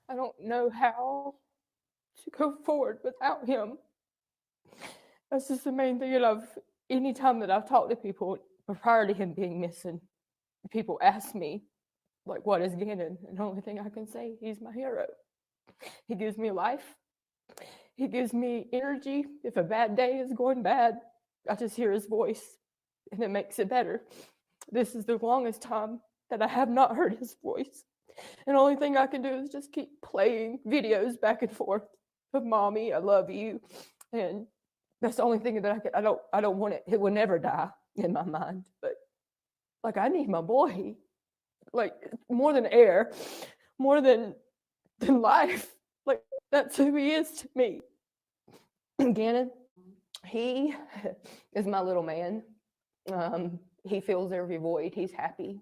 I don't know how to go forward without him. That's just the main thing. And any time that I've talked to people prior to him being missing, people ask me, like, what is Gannon? And the only thing I can say, he's my hero. He gives me life. He gives me energy. If a bad day is going bad, I just hear his voice and it makes it better. This is the longest time that I have not heard his voice. And the only thing I can do is just keep playing videos back and forth of mommy, I love you. And that's the only thing that I don't want it. It will never die in my mind. But like, I need my boy, like, more than air, more than life. Like, that's who he is to me. Gannon, he is my little man. He fills every void. He's happy.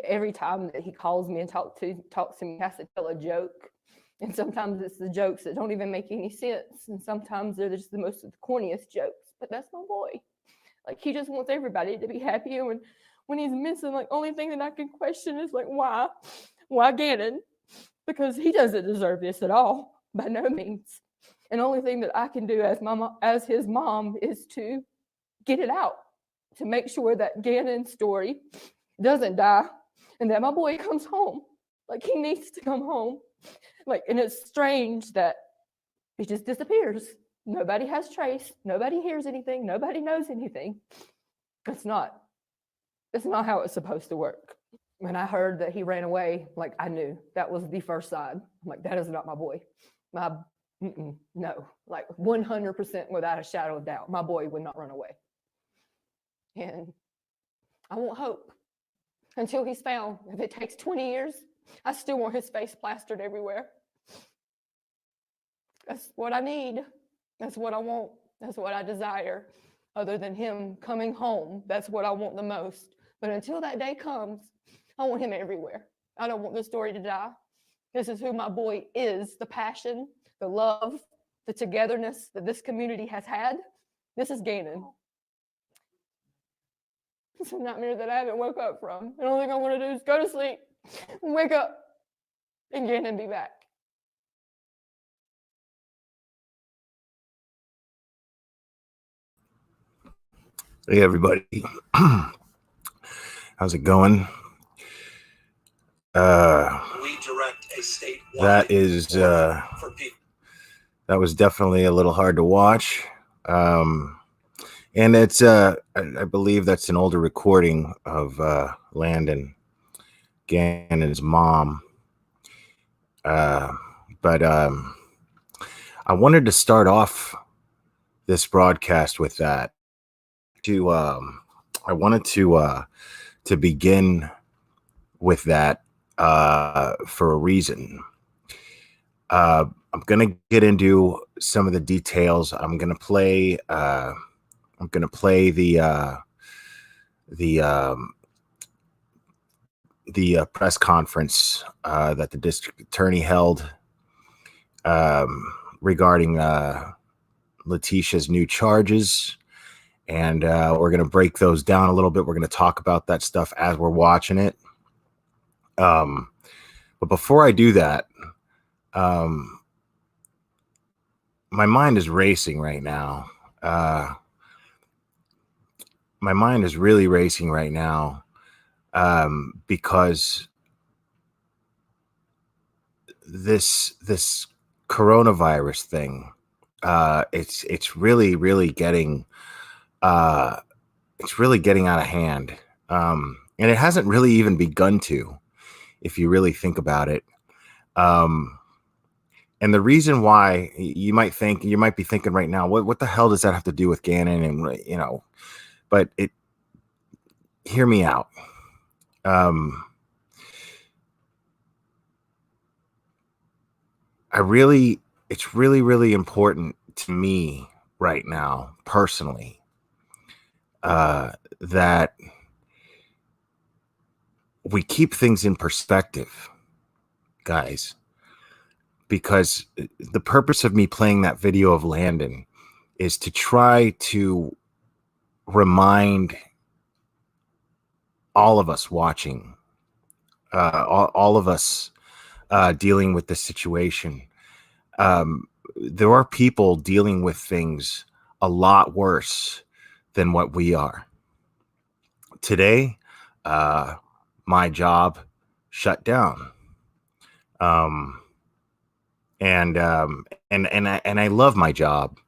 Every time that he calls me and talks to me, he has to tell a joke. And sometimes it's the jokes that don't even make any sense. And sometimes they're just the corniest jokes. But that's my boy. Like, he just wants everybody to be happy. And when he's missing, like, only thing that I can question is, like, why? Why Gannon? Because he doesn't deserve this at all, by no means. And the only thing that I can do as his mom is to get it out, to make sure that Gannon's story doesn't die and that my boy comes home. Like, he needs to come home. Like, and it's strange that he just disappears. Nobody has trace. Nobody hears anything. Nobody knows anything. It's not how it's supposed to work. When I heard that he ran away, like, I knew that was the first sign. I'm like, that is not my boy. No, like 100% without a shadow of doubt, my boy would not run away. And I won't hope until he's found. If it takes 20 years, I still want his face plastered everywhere. That's what I need. That's what I want. That's what I desire. Other than him coming home, that's what I want the most. But until that day comes, I want him everywhere. I don't want this story to die. This is who my boy is, the passion, the love, the togetherness that this community has had. This is Gannon. It's a nightmare that I haven't woke up from. The only thing I want to do is go to sleep, wake up, and Gannon be back. Hey, everybody. How's it going? That was definitely a little hard to watch. And it's I believe that's an older recording of Landon Gannon's mom. But I wanted to start off this broadcast with that. I wanted to begin with that for a reason. I'm gonna get into some of the details. I'm gonna play the press conference that the district attorney held regarding Letitia's new charges. And we're going to break those down a little bit. We're going to talk about that stuff as we're watching it. But before I do that, my mind is racing right now. My mind is really racing right now because this coronavirus thing, it's really getting out of hand. And it hasn't really even begun to, if you really think about it. And the reason why you might be thinking right now, what the hell does that have to do with Gannon? And, but hear me out. It's really important to me right now, personally, that we keep things in perspective, guys, because the purpose of me playing that video of Landon is to try to remind all of us watching, all of us dealing with this situation. There are people dealing with things a lot worse than what we are. Today, my job shut down. And I love my job.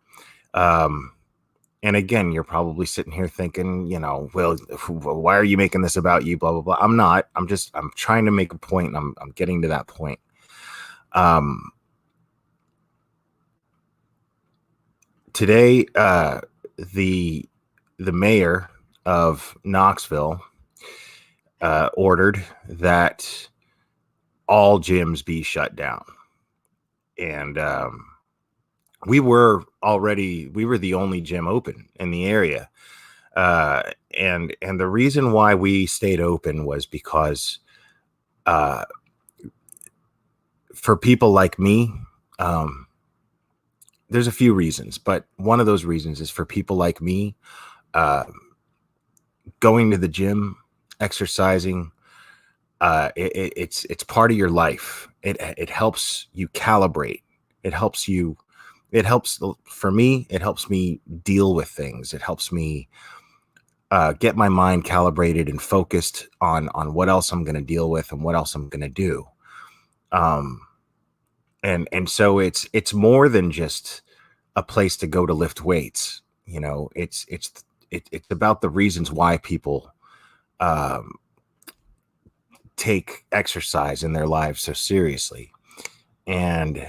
And again, you're probably sitting here thinking, well, why are you making this about you? Blah, blah, blah. I'm not. I'm trying to make a point. I'm getting to that point. Today, the mayor of Knoxville ordered that all gyms be shut down. And we were the only gym open in the area. And the reason why we stayed open was because for people like me, there's a few reasons, but one of those reasons is for people like me, going to the gym, exercising, it's part of your life. It helps you calibrate. It helps for me. It helps me deal with things. It helps me get my mind calibrated and focused on what else I'm going to deal with and what else I'm going to do. And so it's more than just a place to go to lift weights. It's about the reasons why people take exercise in their lives so seriously. And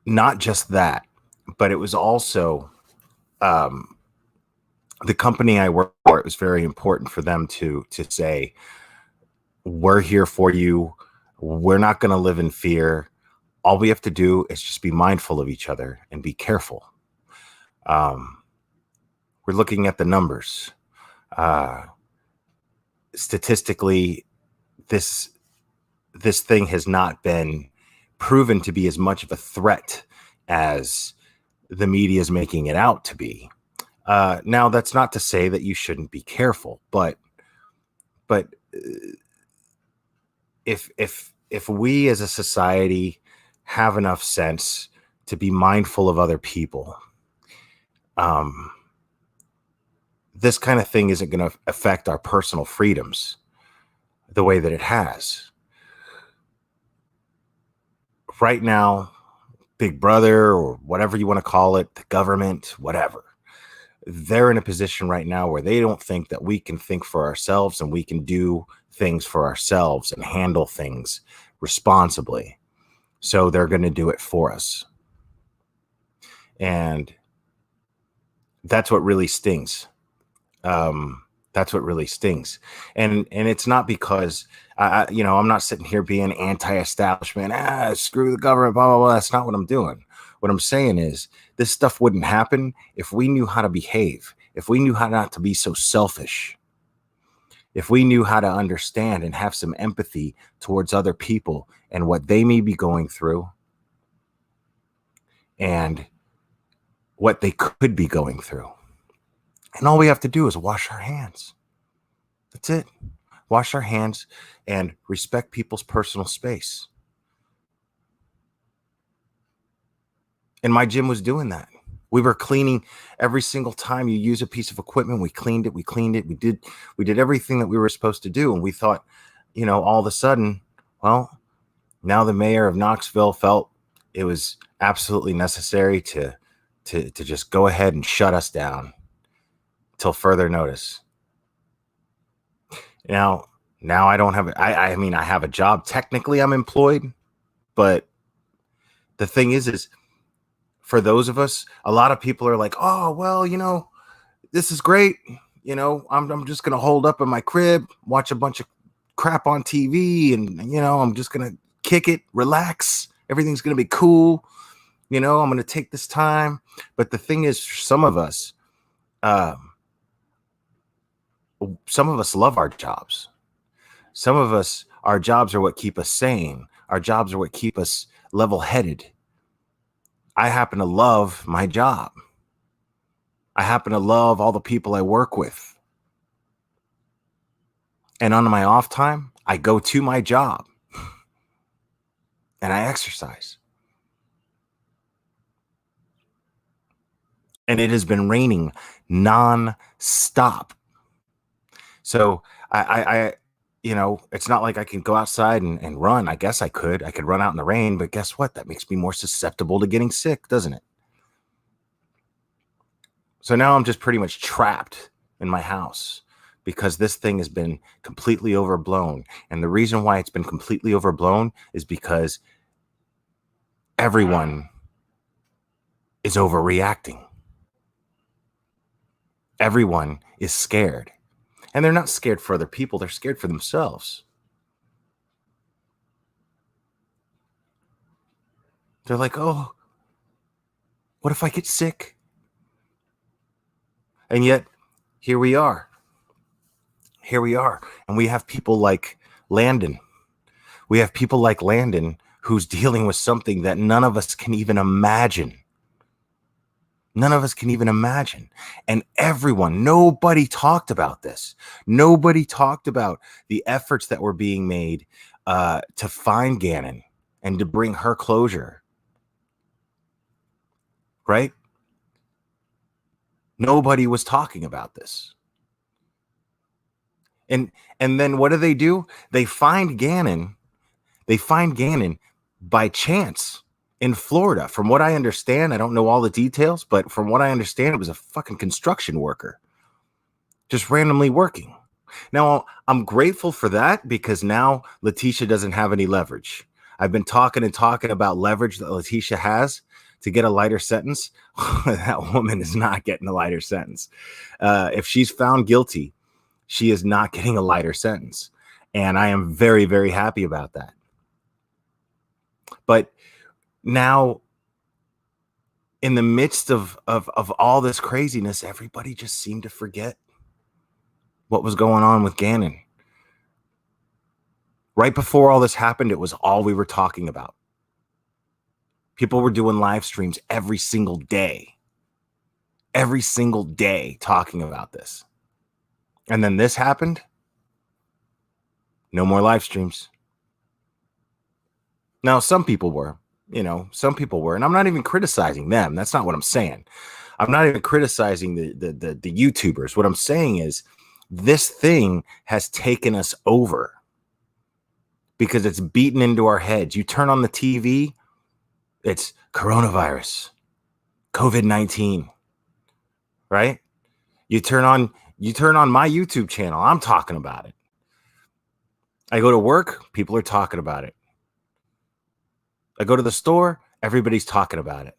not just that, but it was also the company I work for. It was very important for them to say, we're here for you. We're not going to live in fear. All we have to do is just be mindful of each other and be careful. We're looking at the numbers. Statistically, this thing has not been proven to be as much of a threat as the media is making it out to be. Now, that's not to say that you shouldn't be careful, but if we as a society have enough sense to be mindful of other people, this kind of thing isn't going to affect our personal freedoms the way that it has. Right now, Big Brother, or whatever you want to call it, the government, whatever, they're in a position right now where they don't think that we can think for ourselves and we can do things for ourselves and handle things responsibly. So they're going to do it for us. And that's what really stings. That's what really stings. And it's not because, I'm not sitting here being anti-establishment, screw the government, blah, blah, blah. That's not what I'm doing. What I'm saying is this stuff wouldn't happen if we knew how to behave, if we knew how not to be so selfish, if we knew how to understand and have some empathy towards other people and what they may be going through and what they could be going through. And all we have to do is wash our hands. That's it. Wash our hands and respect people's personal space. And my gym was doing that. We were cleaning every single time you use a piece of equipment. We cleaned it. We did everything that we were supposed to do. And we thought, all of a sudden, well, now the mayor of Knoxville felt it was absolutely necessary to just go ahead and shut us down till further notice. Now I don't have, I mean, I have a job. Technically I'm employed, but the thing is for those of us, a lot of people are like, oh, well, this is great. I'm just going to hold up in my crib, watch a bunch of crap on TV. And, I'm just going to kick it, relax. Everything's going to be cool. I'm going to take this time. But the thing is, some of us love our jobs. Some of us, our jobs are what keep us sane. Our jobs are what keep us level-headed. I happen to love my job. I happen to love all the people I work with. And on my off time, I go to my job and I exercise. And it has been raining non-stop. So I it's not like I can go outside and run. I guess I could run out in the rain, but guess what? That makes me more susceptible to getting sick, doesn't it? So now I'm just pretty much trapped in my house because this thing has been completely overblown. And the reason why it's been completely overblown is because everyone is overreacting. Everyone is scared. And they're not scared for other people. They're scared for themselves. They're like, oh, what if I get sick? And yet, here we are. Here we are. And we have people like Landon. We have people like Landon who's dealing with something that none of us can even imagine. None of us can even imagine. And nobody talked about this. Nobody talked about the efforts that were being made to find Gannon and to bring her closure. Right? Nobody was talking about this. And then what do? They find Gannon. They find Gannon by chance in Florida. From what I understand, I don't know all the details, but from what I understand, it was a fucking construction worker just randomly working. Now, I'm grateful for that because now Letitia doesn't have any leverage. I've been talking about leverage that Letitia has to get a lighter sentence. That woman is not getting a lighter sentence. If she's found guilty, she is not getting a lighter sentence. And I am very, very happy about that. But now, in the midst of all this craziness, everybody just seemed to forget what was going on with Gannon. Right before all this happened, it was all we were talking about. People were doing live streams every single day talking about this. And then this happened. No more live streams. Now, some people were, and I'm not even criticizing them. That's not what I'm saying. I'm not even criticizing the YouTubers. What I'm saying is this thing has taken us over because it's beaten into our heads. You turn on the TV, it's coronavirus, COVID-19, right? You turn on my YouTube channel, I'm talking about it. I go to work, people are talking about it. I go to the store, everybody's talking about it.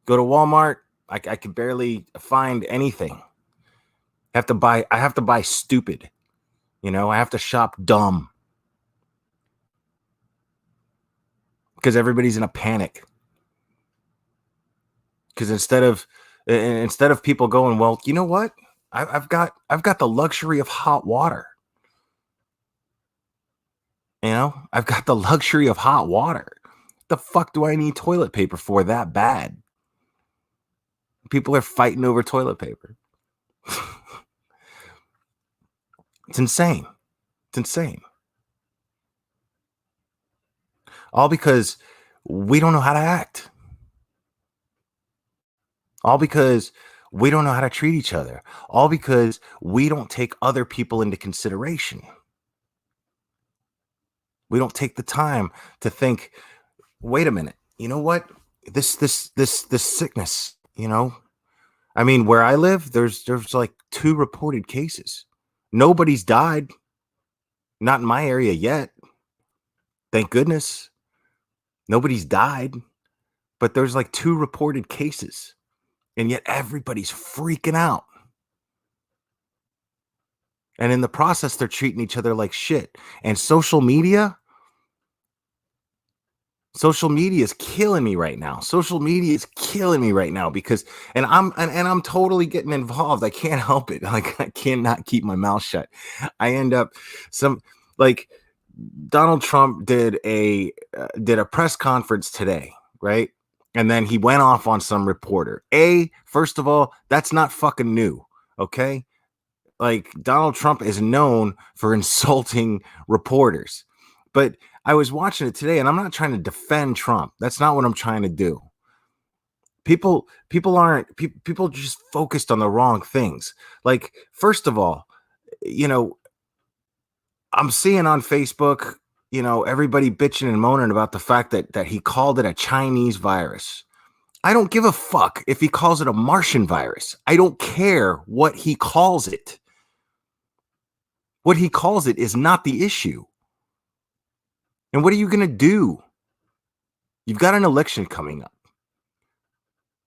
Go to Walmart, I can barely find anything. I have to buy stupid. I have to shop dumb. Because everybody's in a panic. Because instead of people going, well, you know what? I've got the luxury of hot water. I've got the luxury of hot water. The fuck do I need toilet paper for that bad? People are fighting over toilet paper. It's insane. It's insane. All because we don't know how to act. All because we don't know how to treat each other. All because we don't take other people into consideration. We don't take the time to think, wait a minute, you know what? This sickness, I mean, where I live, there's like 2 reported cases. Nobody's died. Not in my area yet. Thank goodness. Nobody's died. But there's like 2 reported cases. And yet everybody's freaking out. And in the process, they're treating each other like shit. And social media is killing me right now. Social media is killing me right now because I'm totally getting involved. I can't help it. Like, I cannot keep my mouth shut. I end up Donald Trump did a press conference today, right? And then he went off on some reporter. First of all, that's not fucking new, okay? Like Donald Trump is known for insulting reporters. But I was watching it today, and I'm not trying to defend Trump. That's not what I'm trying to do. People just focused on the wrong things. Like, first of all, you know, I'm seeing on Facebook, everybody bitching and moaning about the fact that he called it a Chinese virus. I don't give a fuck if he calls it a Martian virus. I don't care what he calls it. What he calls it is not the issue. And what are you going to do? You've got an election coming up.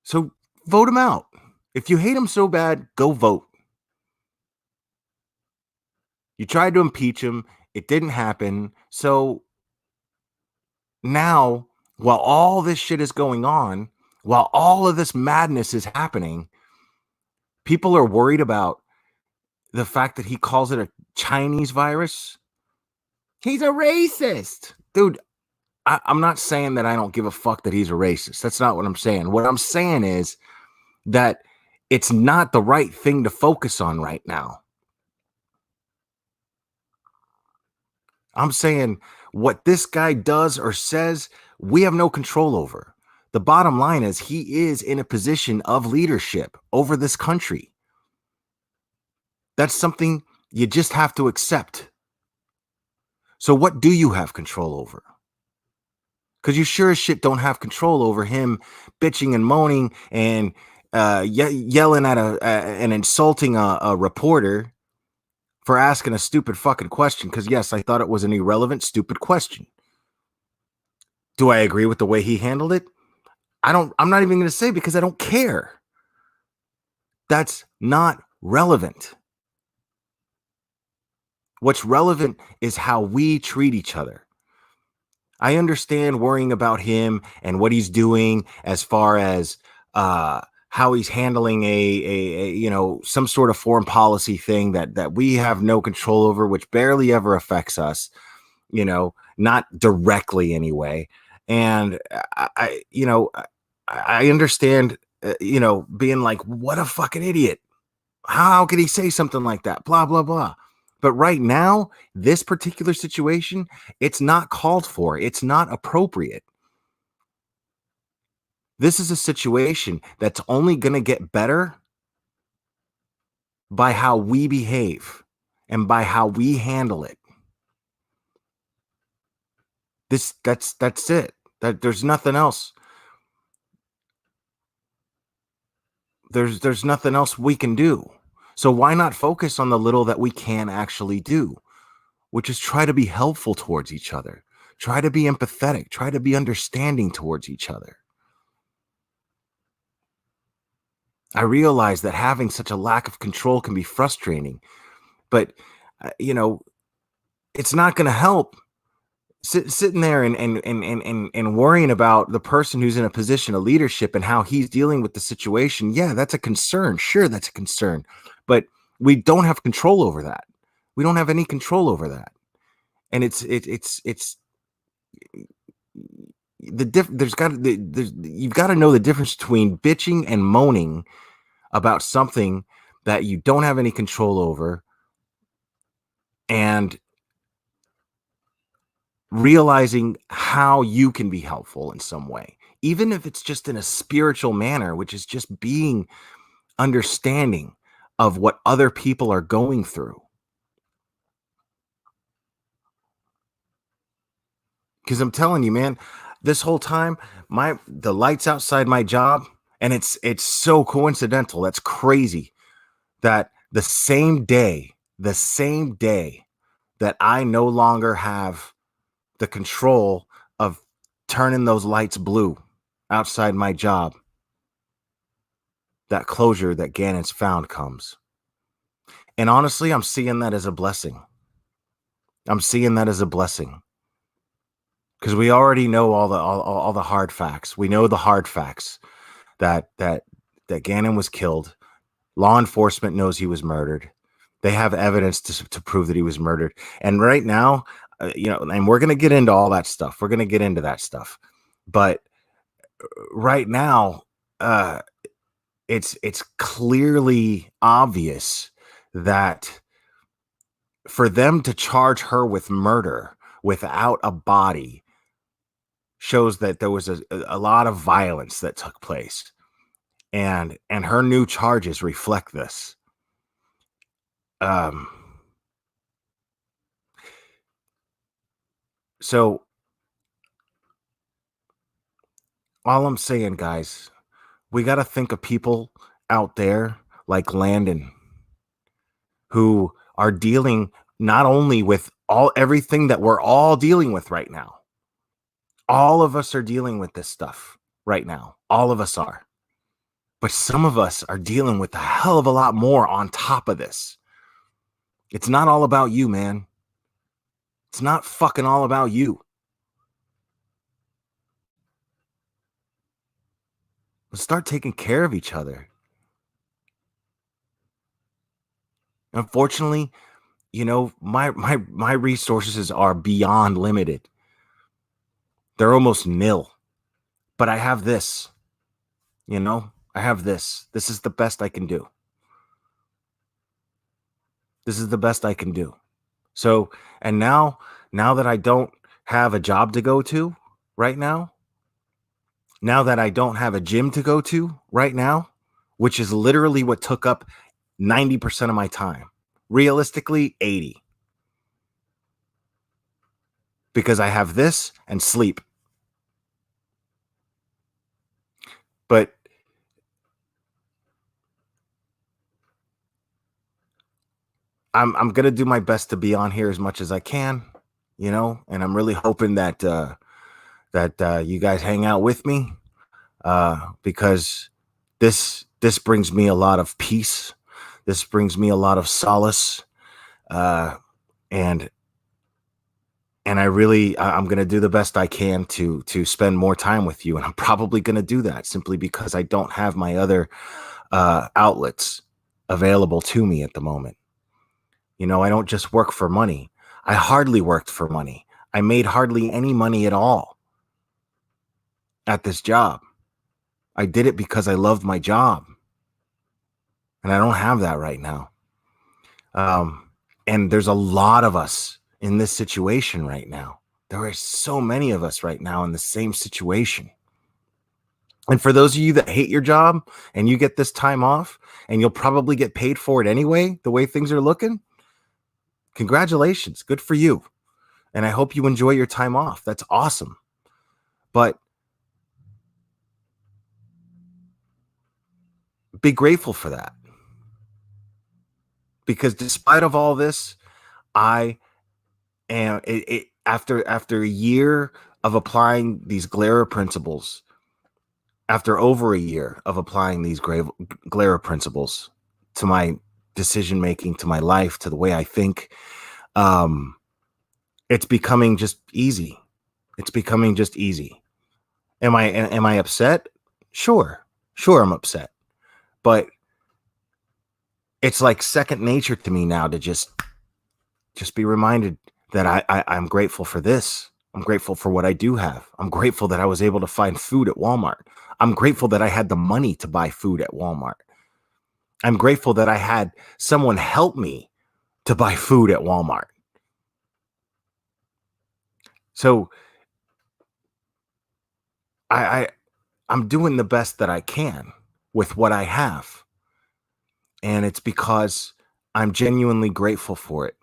So vote him out. If you hate him so bad, go vote. You tried to impeach him. It didn't happen. So now, while all this shit is going on, while all of this madness is happening, people are worried about the fact that he calls it a Chinese virus. He's a racist. Dude, I'm not saying that I don't give a fuck that he's a racist. That's not what I'm saying. What I'm saying is that it's not the right thing to focus on right now. I'm saying what this guy does or says, we have no control over. The bottom line is he is in a position of leadership over this country. That's something you just have to accept. So what do you have control over? Because you sure as shit don't have control over him bitching and moaning and yelling at and insulting a reporter for asking a stupid fucking question. Because yes, I thought it was an irrelevant, stupid question. Do I agree with the way he handled it? I'm not even going to say, because I don't care. That's not relevant. What's relevant is how we treat each other. I understand worrying about him and what he's doing as far as how he's handling a some sort of foreign policy thing that we have no control over, which barely ever affects us, not directly anyway. And I understand, being like, what a fucking idiot. How could he say something like that? Blah, blah, blah. But right now, this particular situation, it's not called for. It's not appropriate. This is a situation that's only going to get better by how we behave and by how we handle it. That's it. There's nothing else. There's nothing else we can do. So why not focus on the little that we can actually do, which is try to be helpful towards each other. Try to be empathetic. Try to be understanding towards each other. I realize that having such a lack of control can be frustrating, but it's not going to help sitting there and worrying about the person who's in a position of leadership and how he's dealing with the situation. Yeah, that's a concern. Sure, that's a concern, but we don't have control over that. We don't have any control over that. And it's you've got to know the difference between bitching and moaning about something that you don't have any control over, and realizing how you can be helpful in some way, even if it's just in a spiritual manner, which is just being understanding of what other people are going through. Because I'm telling you, man, this whole time, the lights outside my job, and it's so coincidental. That's crazy that the same day that I no longer have the control of turning those lights blue outside my job, that closure that Gannon's found comes. And honestly, I'm seeing that as a blessing. Because we already know all the hard facts. We know the hard facts that Gannon was killed. Law enforcement knows he was murdered. They have evidence to prove that he was murdered. And right now, and we're going to get into all that stuff. We're going to get into that stuff. But right now, it's clearly obvious that for them to charge her with murder without a body shows that there was a lot of violence that took place, and her new charges reflect this. um so all I'm saying, guys, we got to think of people out there like Landon who are dealing not only with everything that we're all dealing with right now. All of us are dealing with this stuff right now. All of us are. But some of us are dealing with a hell of a lot more on top of this. It's not all about you, man. It's not fucking all about you. Let's start taking care of each other. Unfortunately, my resources are beyond limited. They're almost nil. But I have this. I have this. This is the best I can do. This is the best I can do. So, and now that I don't have a job to go to right now that I don't have a gym to go to right now, which is literally what took up 90% of my time, realistically 80, because I have this and sleep. But I'm going to do my best to be on here as much as I can, and I'm really hoping that you guys hang out with me, because this brings me a lot of peace. This brings me a lot of solace, and I'm going to do the best I can to spend more time with you, and I'm probably going to do that simply because I don't have my other outlets available to me at the moment. I don't just work for money. I hardly worked for money. I made hardly any money at all at this job. I did it because I loved my job, and I don't have that right now. And there's a lot of us in this situation right now. There are so many of us right now in the same situation. And for those of you that hate your job and you get this time off and you'll probably get paid for it anyway, the way things are looking, congratulations. Good for you. And I hope you enjoy your time off. That's awesome. But be grateful for that. Because despite of all this, I am after a year of applying these Glera principles, after over a year of applying these Glera principles to my decision making, to my life, to the way I think, it's becoming just easy. It's becoming just easy. Am I upset? Sure, I'm upset, but it's like second nature to me now to just be reminded that I'm grateful for this. I'm grateful for what I do have. I'm grateful that I was able to find food at Walmart. I'm grateful that I had the money to buy food at Walmart. I'm grateful that I had someone help me to buy food at Walmart. So I'm doing the best that I can with what I have. And it's because I'm genuinely grateful for it.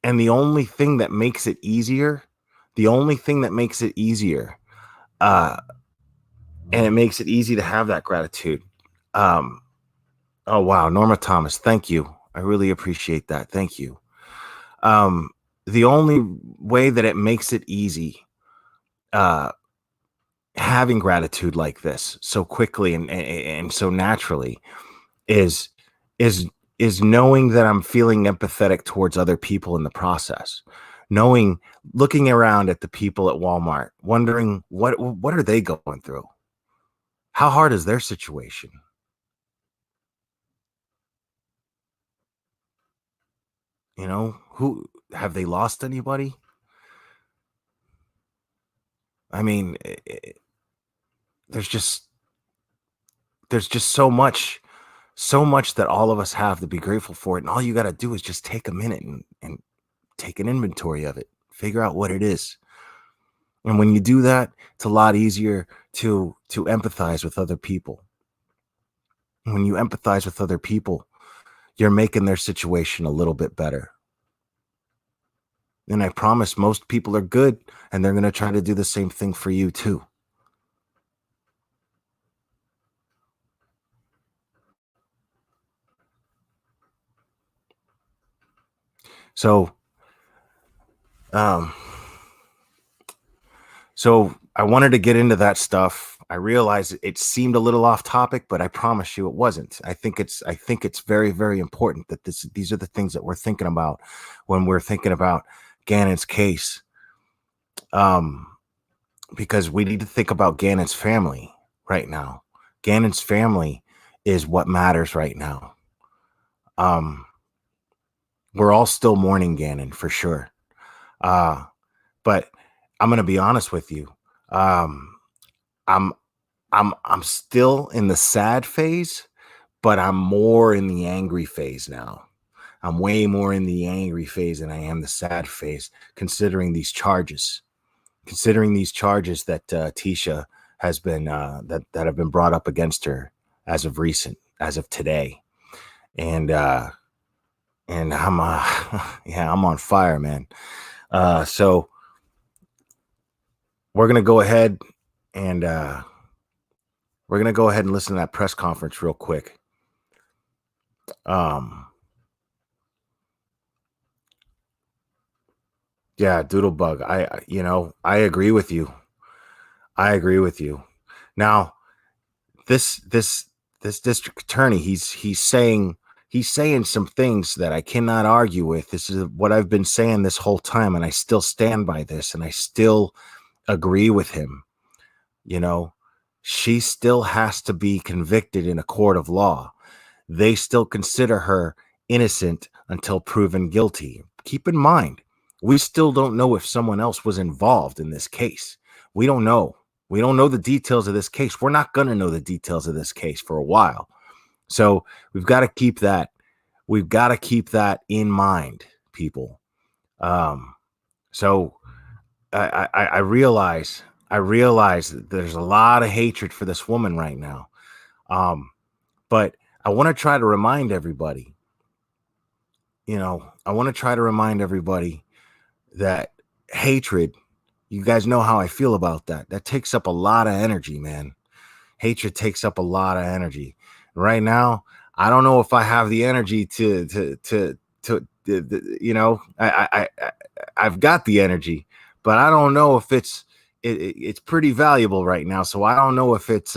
And the only thing that makes it easier, and it makes it easy to have that gratitude. Oh, wow. Norma Thomas, thank you. I really appreciate that. Thank you. The only way that it makes it easy, having gratitude like this so quickly and so naturally is knowing that I'm feeling empathetic towards other people in the process. Looking around at the people at Walmart, wondering what are they going through? How hard is their situation? Who have they lost anybody? I mean, there's just so much that all of us have to be grateful for it. And all you got to do is just take a minute and take an inventory of it, figure out what it is. And when you do that, it's a lot easier to empathize with other people. And when you empathize with other people, you're making their situation a little bit better. And I promise most people are good, and they're going to try to do the same thing for you too. So, so I wanted to get into that stuff. I realized it seemed a little off topic, but I promise you it wasn't. I think it's very, very important that these are the things that we're thinking about when we're thinking about Gannon's case. Because we need to think about Gannon's family right now. Gannon's family is what matters right now. We're all still mourning Gannon for sure. But I'm going to be honest with you. I'm still in the sad phase, but I'm more in the angry phase now. I'm way more in the angry phase than I am the sad phase, considering these charges that Tisha has been that have been brought up against her as of today, and I'm yeah, I'm on fire, man. So we're gonna go ahead and listen to that press conference real quick. Yeah, Doodlebug. I agree with you. Now, this district attorney, he's saying some things that I cannot argue with. This is what I've been saying this whole time, and I still stand by this, and I still agree with him. She still has to be convicted in a court of law. They still consider her innocent until proven guilty. Keep in mind, we still don't know if someone else was involved in this case. We don't know. We don't know the details of this case. We're not going to know the details of this case for a while. So we've got to keep that. We've got to keep that in mind, people. So I realize that there's a lot of hatred for this woman right now. But I want to try to remind everybody, that hatred, you guys know how I feel about that. That takes up a lot of energy, man. Hatred takes up a lot of energy. Right now, I don't know if I have the energy I've got the energy, but I don't know if it's pretty valuable right now. So I don't know if it's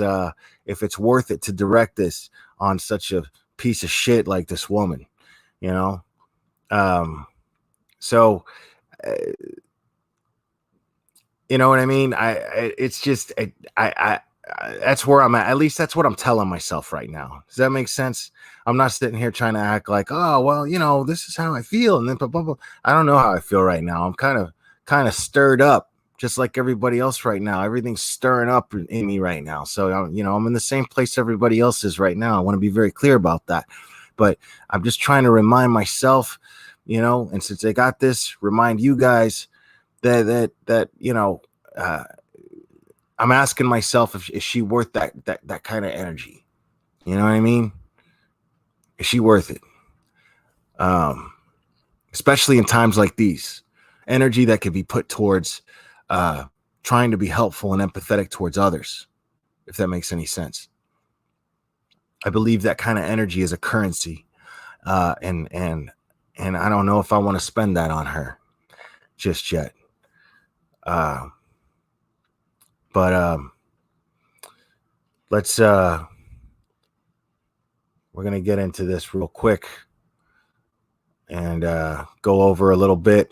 worth it to direct this on such a piece of shit like this woman, so you know what I mean? It's just, that's where I'm at least that's what I'm telling myself right now. Does that make sense? I'm not sitting here trying to act like, oh, well, this is how I feel. And then, blah, blah, blah. I don't know how I feel right now. I'm kind of stirred up, just like everybody else right now. Everything's stirring up in me right now. So, I'm in the same place everybody else is right now. I want to be very clear about that. But I'm just trying to remind myself, and since I got this, remind you guys that I'm asking myself, is she worth that kind of energy? You know what I mean? Is she worth it? Especially in times like these, energy that could be put towards trying to be helpful and empathetic towards others, if that makes any sense. I believe that kind of energy is a currency, and I don't know if I want to spend that on her just yet. But let's we're gonna get into this real quick and go over a little bit.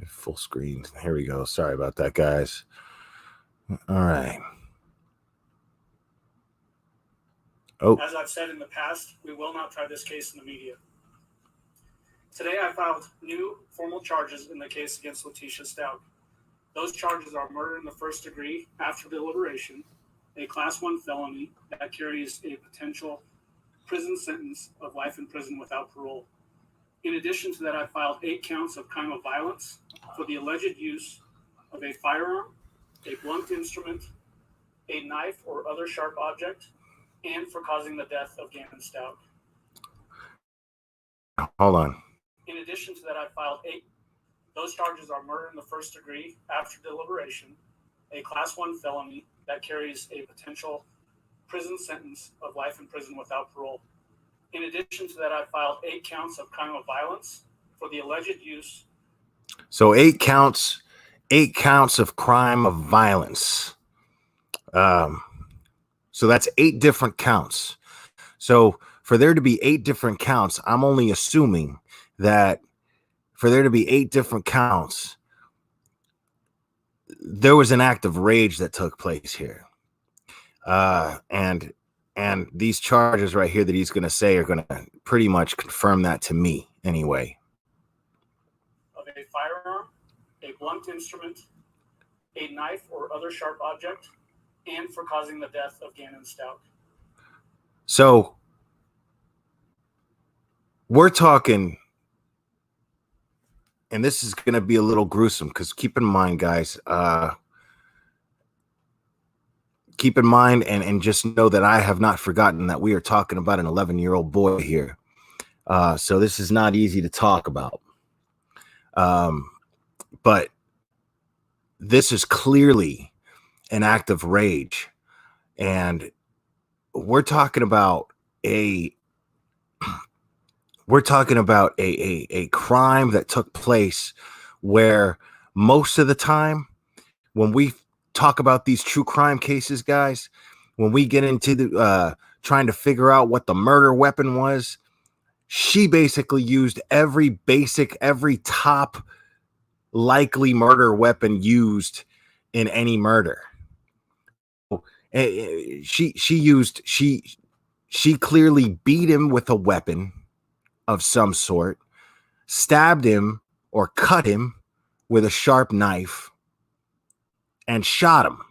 Full screen. Here we go. Sorry about that, guys. All right. Oh, As I've said in the past, we will not try this case in the media. Today, I filed new formal charges in the case against Letitia Stauch. Those charges are murder in the first degree after deliberation, a Class 1 felony that carries a potential prison sentence of life in prison without parole. In addition to that, I filed 8 counts of crime of violence for the alleged use of a firearm, a blunt instrument, a knife or other sharp object, and for causing the death of Gannon Stauch. hold on. In addition to that, I filed 8. Those charges are murder in the first degree after deliberation, a Class 1 felony that carries a potential prison sentence of life in prison without parole. In addition to that, I filed 8 counts of crime of violence for the alleged use. So 8 counts of crime of violence. So that's 8 different counts. So for there to be 8 different counts, I'm only assuming that for there to be 8 different counts, there was an act of rage that took place here. And these charges right here that he's going to say are going to pretty much confirm that to me anyway. Of a firearm, a blunt instrument, a knife or other sharp object, and for causing the death of Gannon Stauch. So we're talking, and this is going to be a little gruesome because keep in mind, guys, keep in mind and just know that I have not forgotten that we are talking about an 11-year-old boy here. So this is not easy to talk about. But this is clearly an act of rage. And we're talking about a crime that took place where most of the time when we talk about these true crime cases, guys, when we get into the trying to figure out what the murder weapon was, she basically used every top likely murder weapon used in any murder. She clearly beat him with a weapon of some sort, stabbed him or cut him with a sharp knife, and shot him.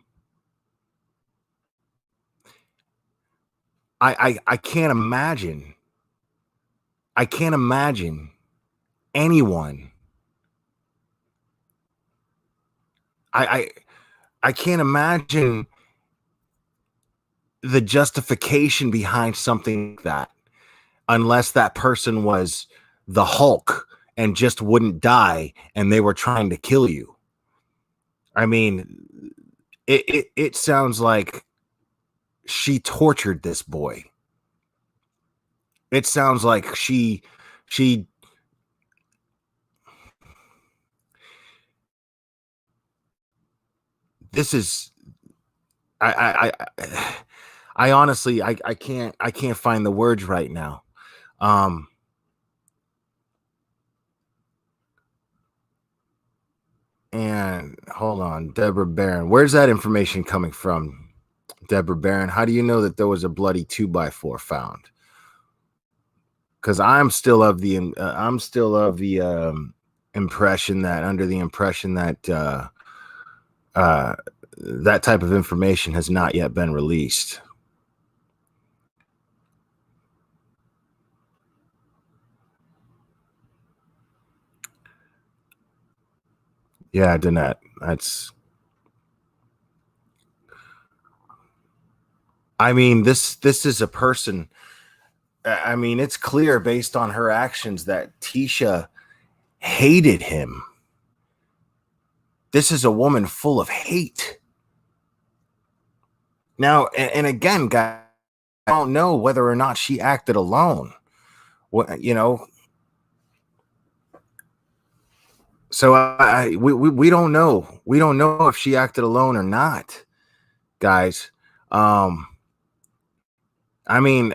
I can't imagine. I can't imagine anyone. I can't imagine the justification behind something like that unless that person was the Hulk and just wouldn't die and they were trying to kill you. I mean, it sounds like she tortured this boy. It sounds like she this is I honestly I can't find the words right now. And hold on, Deborah Barron. Where's that information coming from, Deborah Barron? How do you know that there was a bloody 2x4 found? Because I'm still of the impression that that type of information has not yet been released. Yeah, Danette, I mean, this is a person. I mean, it's clear based on her actions that Tisha hated him. This is a woman full of hate. Now, and again, guys, I don't know whether or not she acted alone. What, you know? So we don't know. We don't know if she acted alone or not, guys. I mean,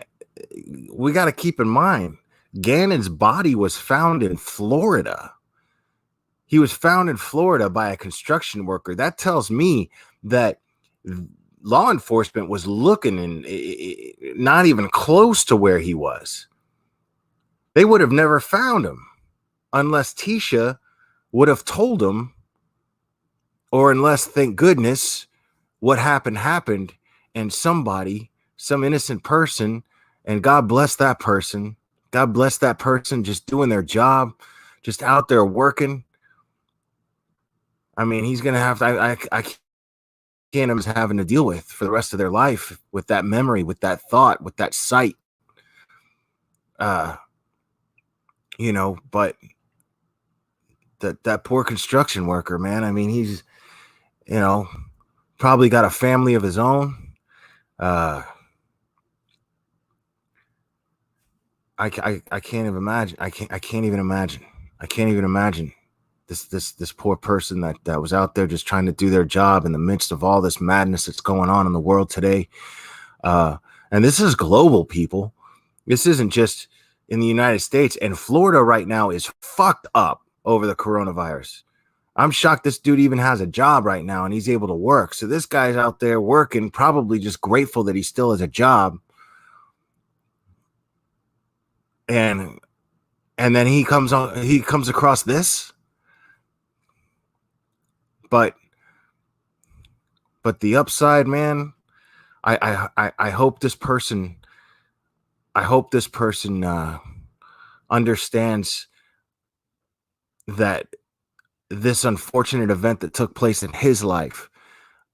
we got to keep in mind, Gannon's body was found in Florida. He was found in Florida by a construction worker. That tells me that law enforcement was looking and not even close to where he was. They would have never found him unless Tisha would have told him, or unless, thank goodness, what happened, and somebody, some innocent person, and God bless that person, just doing their job, just out there working. I mean, he's gonna have to. I can't imagine having to deal with for the rest of their life with that memory, with that thought, with that sight. But that poor construction worker, man. I mean, he's, probably got a family of his own. I can't even imagine. I can't even imagine this poor person that was out there just trying to do their job in the midst of all this madness that's going on in the world today. And this is global, people. This isn't just in the United States. And Florida right now is fucked up over the coronavirus. I'm shocked this dude even has a job right now and he's able to work. So this guy's out there working, probably just grateful that he still has a job. And then he comes across this. But the upside, man, I hope this person understands that this unfortunate event that took place in his life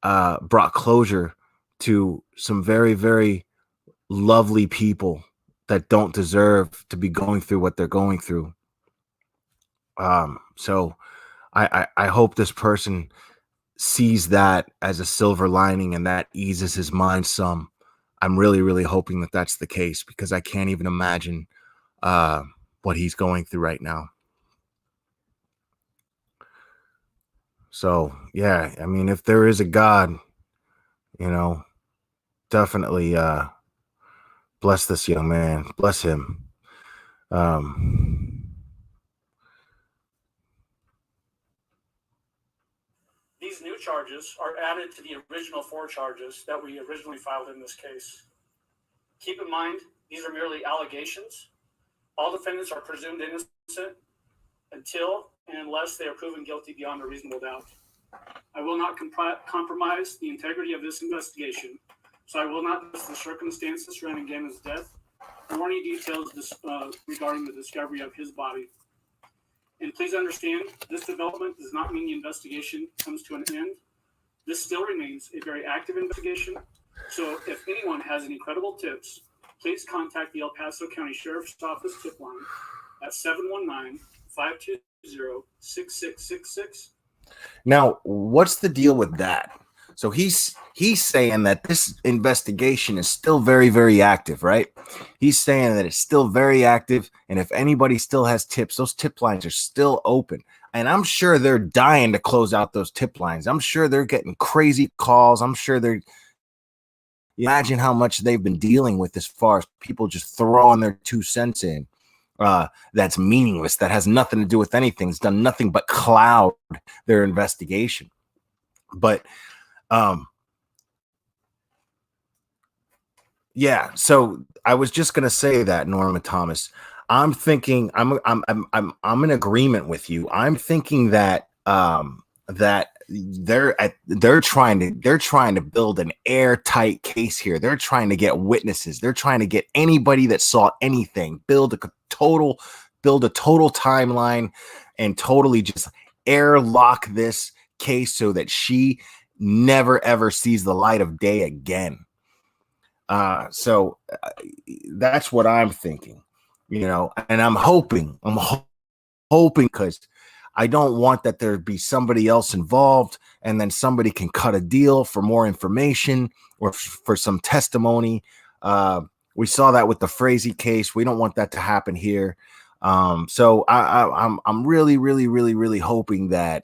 brought closure to some very, very lovely people that don't deserve to be going through what they're going through. So I hope this person sees that as a silver lining and that eases his mind some. I'm really, really hoping that that's the case, because I can't even imagine what he's going through right now. So, yeah, I mean, if there is a God, definitely bless this young man. Bless him. These new charges are added to the original 4 charges that we originally filed in this case. Keep in mind, these are merely allegations. All defendants are presumed innocent until and unless they are proven guilty beyond a reasonable doubt. I will not compromise the integrity of this investigation, so I will not discuss the circumstances surrounding Gannon's death or any details regarding the discovery of his body. And please understand, this development does not mean the investigation comes to an end. This still remains a very active investigation. So if anyone has any credible tips, please contact the El Paso County Sheriff's Office tip line at 719-520-6666. Now, what's the deal with that? So he's saying that this investigation is still very, very active, right? He's saying that it's still very active, and if anybody still has tips, those tip lines are still open. And I'm sure they're dying to close out those tip lines. I'm sure they're getting crazy calls. I'm sure they're... Imagine how much they've been dealing with as far as people just throwing their 2 cents in. That's meaningless. That has nothing to do with anything. It's done nothing but cloud their investigation. But yeah, so I was just gonna say that, Norma Thomas. I'm thinking I'm in agreement with you. I'm thinking that that they're trying to build an airtight case here. They're trying to get witnesses. They're trying to get anybody that saw anything, build a total timeline, and totally just airlock this case so that she never ever sees the light of day again. So that's what I'm thinking, and I'm hoping because I don't want that there be somebody else involved and then somebody can cut a deal for more information or for some testimony. We saw that with the Frazee case. We don't want that to happen here. So I'm really, really, really, really hoping that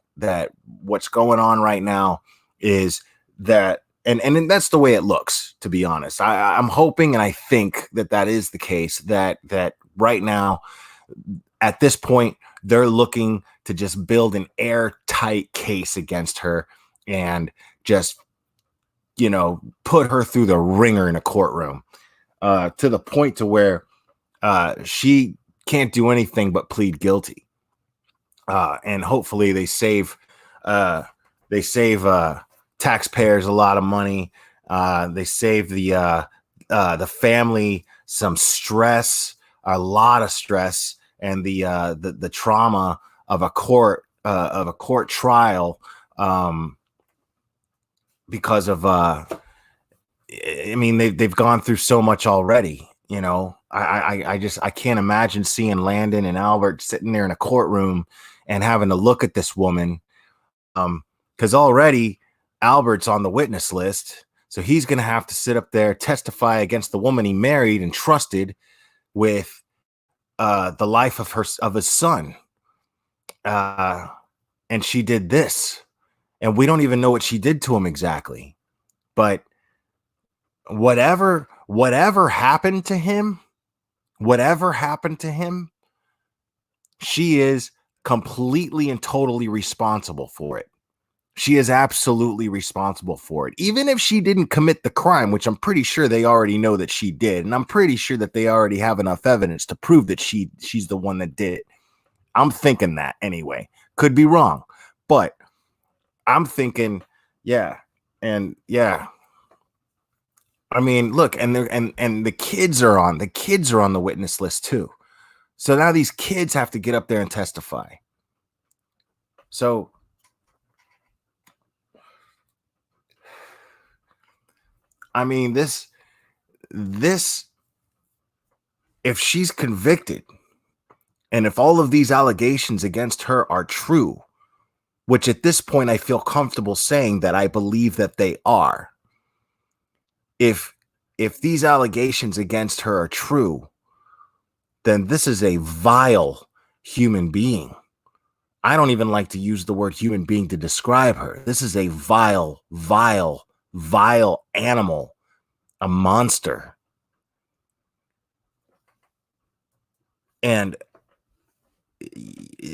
what's going on right now is that, and that's the way it looks, to be honest. I'm hoping, and I think that is the case, that right now, at this point, they're looking to just build an airtight case against her and just put her through the ringer in a courtroom, to the point to where she can't do anything but plead guilty. And hopefully they save taxpayers a lot of money. They save the family some stress, a lot of stress, and the trauma of a court trial, because of they've gone through so much already. I can't imagine seeing Landon and Albert sitting there in a courtroom and having to look at this woman, because already Albert's on the witness list, so he's going to have to sit up there, testify against the woman he married and trusted with the life of his son, and she did this, and we don't even know what she did to him exactly, but whatever happened to him, she is completely and totally responsible for it. She is absolutely responsible for it. Even if she didn't commit the crime, which I'm pretty sure they already know that she did, and I'm pretty sure that they already have enough evidence to prove that she's the one that did it. I'm thinking that anyway. Could be wrong, but I'm thinking, yeah. And yeah. I mean, look, and the kids are on the witness list too. So now these kids have to get up there and testify. So I mean, this if she's convicted, and if all of these allegations against her are true, which at this point I feel comfortable saying that I believe that they are. If these allegations against her are true, then this is a vile human being. I don't even like to use the word human being to describe her. This is a vile animal, a monster. And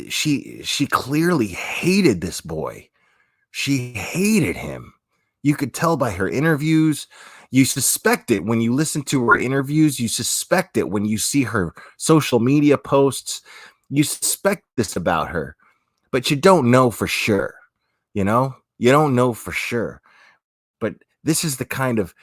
she clearly hated this boy. She hated him. You could tell by her interviews. You suspect it when you listen to her interviews. You suspect it when you see her social media posts. You suspect this about her, but you don't know for sure. You don't know for sure. But this is the kind of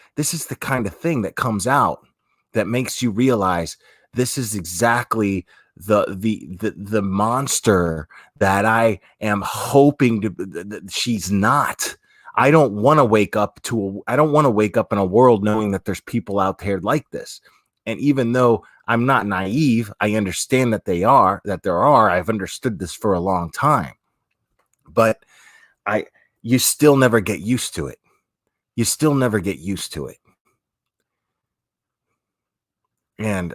thing that comes out that makes you realize this is exactly the monster that I am hoping that she's not. I don't want to wake up in a world knowing that there's people out there like this. And even though I'm not naive, I understand that there are. I've understood this for a long time. But you still never get used to it. You still never get used to it. And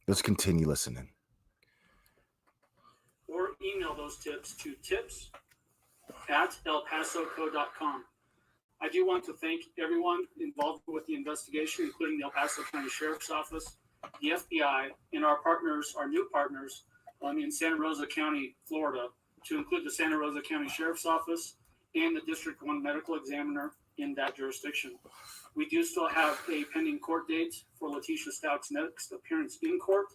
let's continue listening. Or email those tips to tips@elpasoco.com. I do want to thank everyone involved with the investigation, including the El Paso County Sheriff's Office, the FBI, and our new partners in Santa Rosa County, Florida, to include the Santa Rosa County Sheriff's Office and the District 1 medical examiner in that jurisdiction. We do still have a pending court date for Letitia Stauch's next appearance in court,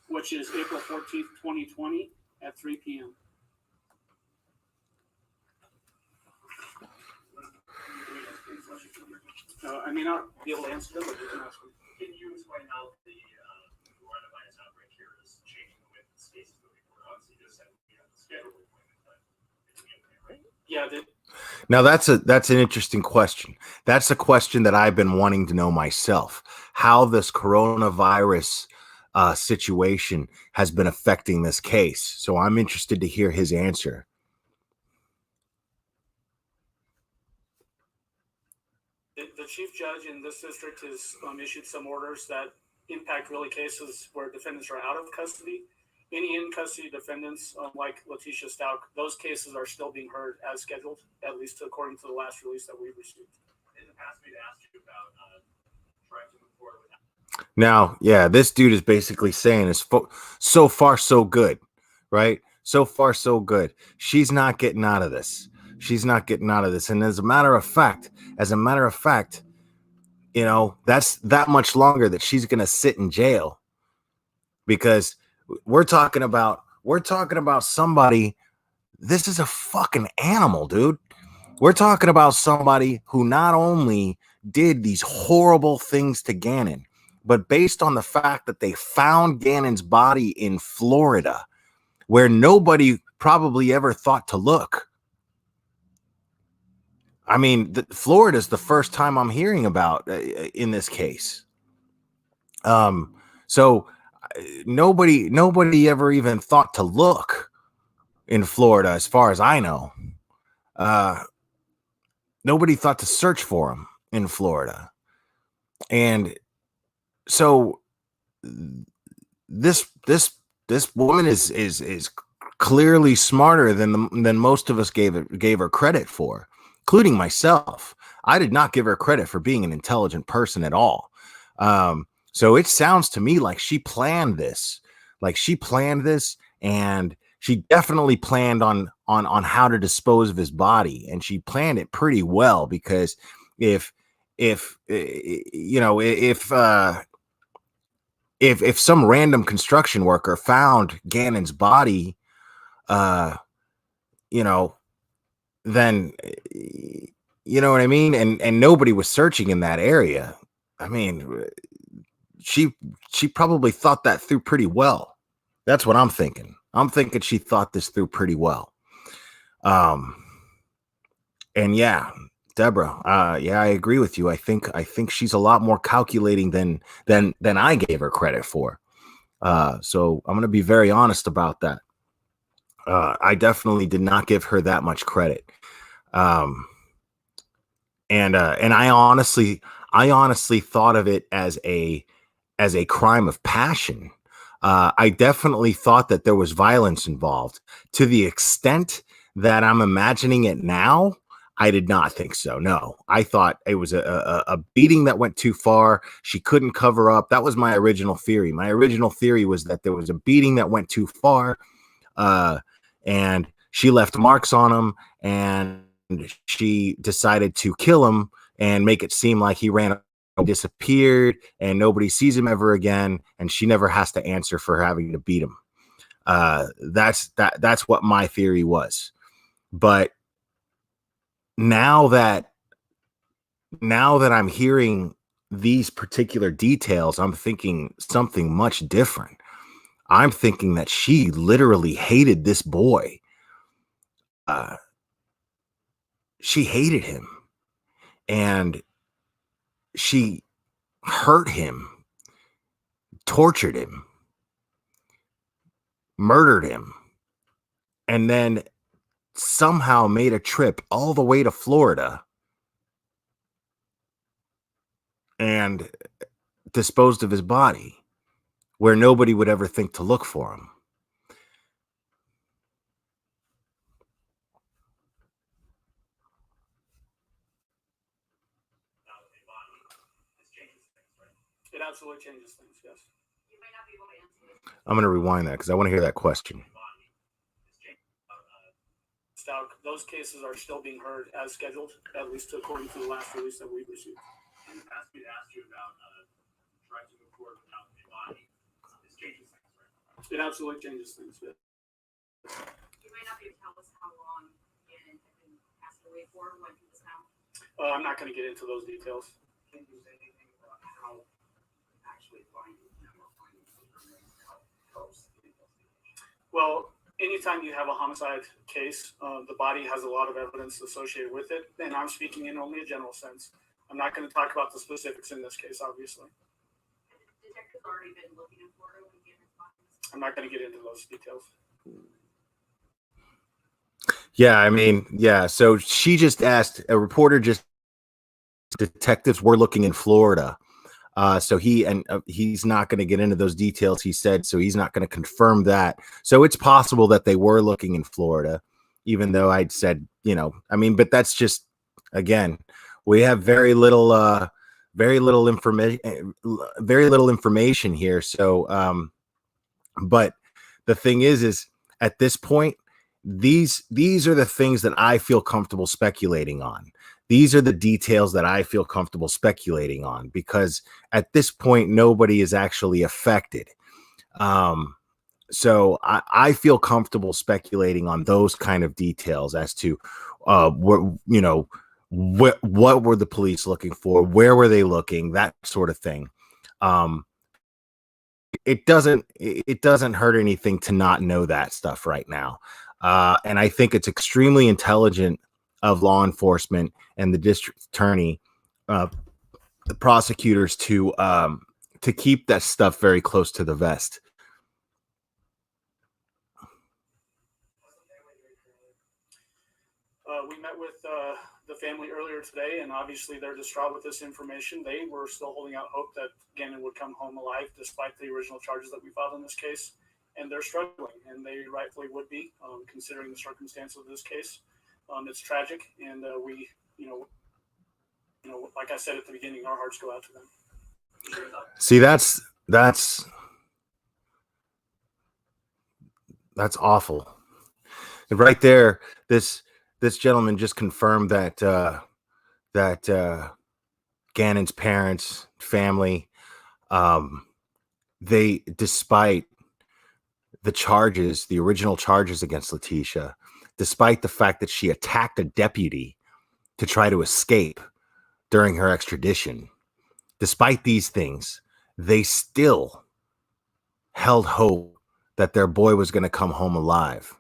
which is April 14th, 2020 at 3 p.m. I may not be able to answer them, but you can ask them. Can you explain how the coronavirus outbreak here is changing the way the space is moving forward? Obviously, you just said we have the scheduled appointment, but it's okay, right? Yeah. Now that's an interesting question. That's a question that I've been wanting to know myself. How this coronavirus situation has been affecting this case. So I'm interested to hear his answer. The chief judge in this district has issued some orders that impact really cases where defendants are out of custody. Any in-custody defendants, like Letitia Stauch, those cases are still being heard as scheduled, at least according to the last release that we received. In the past, we'd asked you about trying to move forward with that. Now, yeah, this dude is basically saying so far so good, right? So far so good. She's not getting out of this. She's not getting out of this. And as a matter of fact, you know, that's that much longer that she's going to sit in jail, because we're talking about somebody. This is a fucking animal, dude. We're talking about somebody who not only did these horrible things to Gannon, but based on the fact that they found Gannon's body in Florida, where nobody probably ever thought to look. I mean, Florida is the first time I'm hearing about in this case. So nobody ever even thought to look in Florida, as far as I know. Nobody thought to search for him in Florida. And so this woman is clearly smarter than most of us gave her credit for, including myself. I did not give her credit for being an intelligent person at all. So it sounds to me like she planned this. And she definitely planned on how to dispose of his body, and she planned it pretty well, because if some random construction worker found Gannon's body, then you know what I mean, and nobody was searching in that area. I mean, she probably thought that through pretty well. That's what I'm thinking. I'm thinking she thought this through pretty well. And yeah, Deborah, yeah, I agree with you. I think she's a lot more calculating than I gave her credit for. So I'm going to be very honest about that. I definitely did not give her that much credit. And I honestly thought of it as a crime of passion. I definitely thought that there was violence involved. To the extent that I'm imagining it now, I did not think so. No, I thought it was a beating that went too far. She couldn't cover up. That was my original theory. My original theory was that there was a beating that went too far, and she left marks on him, and she decided to kill him and make it seem like he disappeared and nobody sees him ever again, and she never has to answer for having to beat him. That's what my theory was. But now that I'm hearing these particular details, I'm thinking something much different. I'm thinking that she literally hated this boy. She hated him, and she hurt him, tortured him, murdered him, and then somehow made a trip all the way to Florida and disposed of his body where nobody would ever think to look for him. It absolutely changes things, yes. I'm going to rewind that because I want to hear that question. Stauch, those cases are still being heard as scheduled, at least according to the last release that we've received. In the past, we'd asked you about trying to move forward without a body. This changes things, right? It absolutely changes things, yes. You might not be able to tell us how long Gannon had been passed away for when he was found. I'm not going to get into those details. Can you say anything about how actually finding him or finding his remains helps the investigation? Well, anytime you have a homicide case, the body has a lot of evidence associated with it, and I'm speaking in only a general sense. I'm not going to talk about the specifics in this case, obviously. Had the detectives already been looking in Florida when Gannon found him? I'm not going to get into those details. Yeah, I mean, yeah. So she just asked, a reporter just, detectives were looking in Florida. So he's not going to get into those details, he said, so he's not going to confirm that. So it's possible that they were looking in Florida, even though I'd said, I mean, but that's just, again, we have very little information here. So, but the thing is at this point, these are the things that I feel comfortable speculating on. These are the details that I feel comfortable speculating on, because at this point nobody is actually affected. So I feel comfortable speculating on those kind of details as to what what were the police looking for, where were they looking, that sort of thing. It doesn't hurt anything to not know that stuff right now. And I think it's extremely intelligent of law enforcement and the district attorney, the prosecutors, to keep that stuff very close to the vest. We met with the family earlier today, and obviously they're distraught with this information. They were still holding out hope that Gannon would come home alive, despite the original charges that we filed in this case. And they're struggling, and they rightfully would be, considering the circumstances of this case. It's tragic, and we, like I said at the beginning, our hearts go out to them. See, that's awful. And right there, this gentleman just confirmed that Gannon's parents, family, they, despite the charges, the original charges against Letitia, despite the fact that she attacked a deputy to try to escape during her extradition, despite these things, they still held hope that their boy was going to come home alive.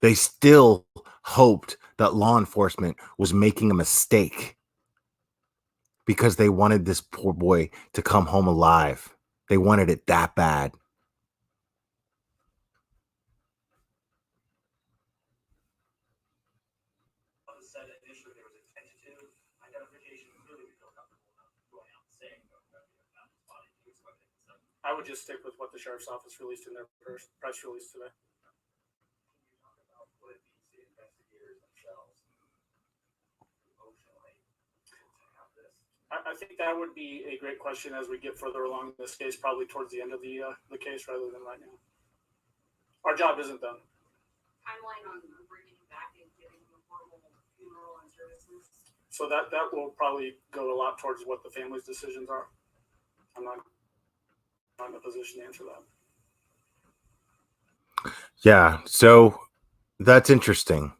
They still hoped that law enforcement was making a mistake because they wanted this poor boy to come home alive. They wanted it that bad. Said initially there was a tentative identification. Clearly, we feel comfortable enough going out and saying that his body was what they said. I would just stick with what the sheriff's office released in their press release today. Can you talk about what it means to investigators themselves emotionally to have this? I think that would be a great question as we get further along in this case, probably towards the end of the case rather than right now. Our job isn't done. Timeline on bringing him back and giving him a formal funeral and services. So that will probably go a lot towards what the family's decisions are. I'm not in a position to answer that. Yeah, so that's interesting.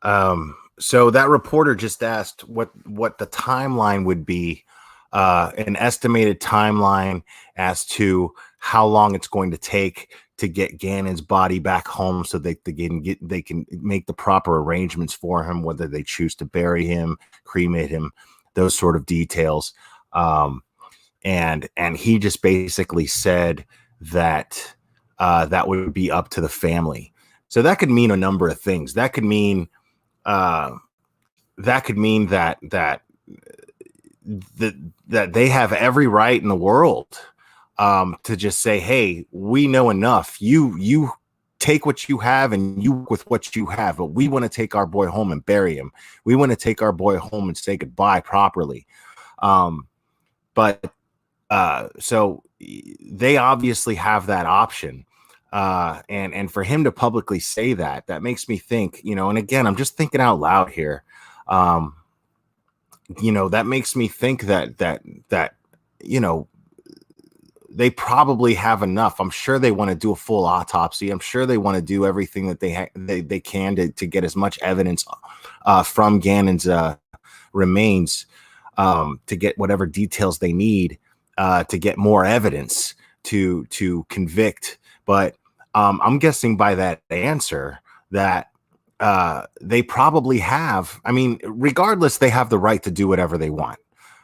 So that reporter just asked what the timeline would be, an estimated timeline as to how long it's going to take to get Gannon's body back home, so they can make the proper arrangements for him, whether they choose to bury him, cremate him, those sort of details. And he just basically said that that would be up to the family. So that could mean a number of things. That could mean that they have every right in the world to just say, hey, we know enough. You take what you have and you work with what you have, but we want to take our boy home and bury him. We want to take our boy home and say goodbye properly. So they obviously have that option. And for him to publicly say that makes me think, and again, I'm just thinking out loud here. That makes me think that they probably have enough. I'm sure they want to do a full autopsy. I'm sure they want to do everything that they can to get as much evidence from Gannon's remains, to get whatever details they need to get more evidence to convict. But I'm guessing by that answer that they probably have. I mean, regardless, they have the right to do whatever they want.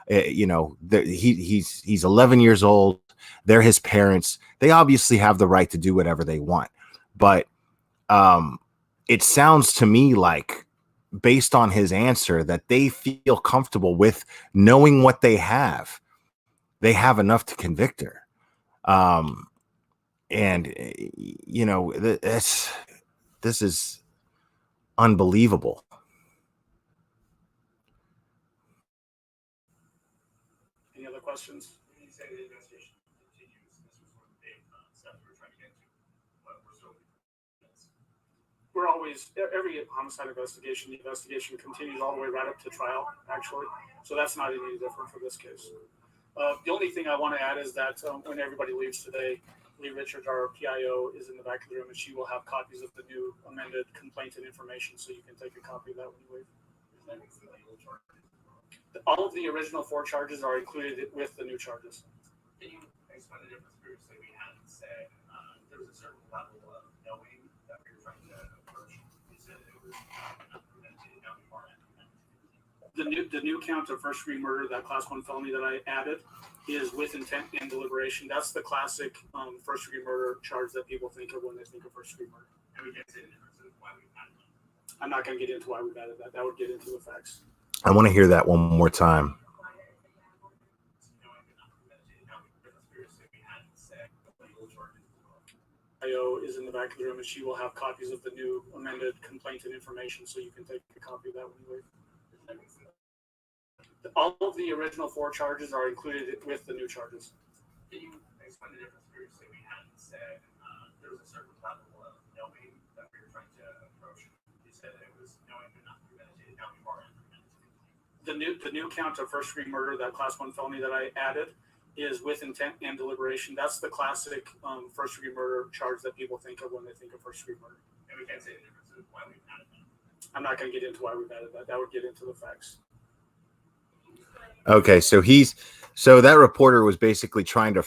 He's 11 years old. They're his parents. They obviously have the right to do whatever they want. But it sounds to me like, based on his answer, that they feel comfortable with knowing what they have. They have enough to convict her. This is unbelievable. Any other questions? When you say the investigation continues, this was one of the big steps we were trying to get to, but we're still. we're always, every homicide investigation, the investigation continues all the way right up to trial, actually. So that's not any different for this case. The only thing I want to add is that when everybody leaves today, Lee Richards, our PIO, is in the back of the room, and she will have copies of the new amended complaint and information, so you can take a copy of that when you leave. All of the original 4 charges are included with the new charges. Can you explain the difference previously we had said there was a certain level of knowing that we were trying to approach? You said it was not premeditated, now we are premeditated. The new count of first degree murder, that class 1 felony that I added, is with intent and deliberation. That's the classic first degree murder charge that people think of when they think of first degree murder. And we can't say the difference of why we've added it. I'm not going to get into why we've added that. That would get into the facts. I want to hear that one more time. IO is in the back of the room, and she will have copies of the new amended complaint and information, so you can take a copy of that when you leave. All of the original 4 charges are included with the new charges. Can you explain the difference previously we had said there was a certain level of knowing that we were trying to approach? You said it was knowing but not premeditated, now we are premeditated. The new count of first degree murder, that class 1 felony that I added, is with intent and deliberation. That's the classic first degree murder charge that people think of when they think of first degree murder. And we can't say the difference of why we've added that. I'm not going to get into why we've added that. That would get into the facts. Okay, so that reporter was basically trying to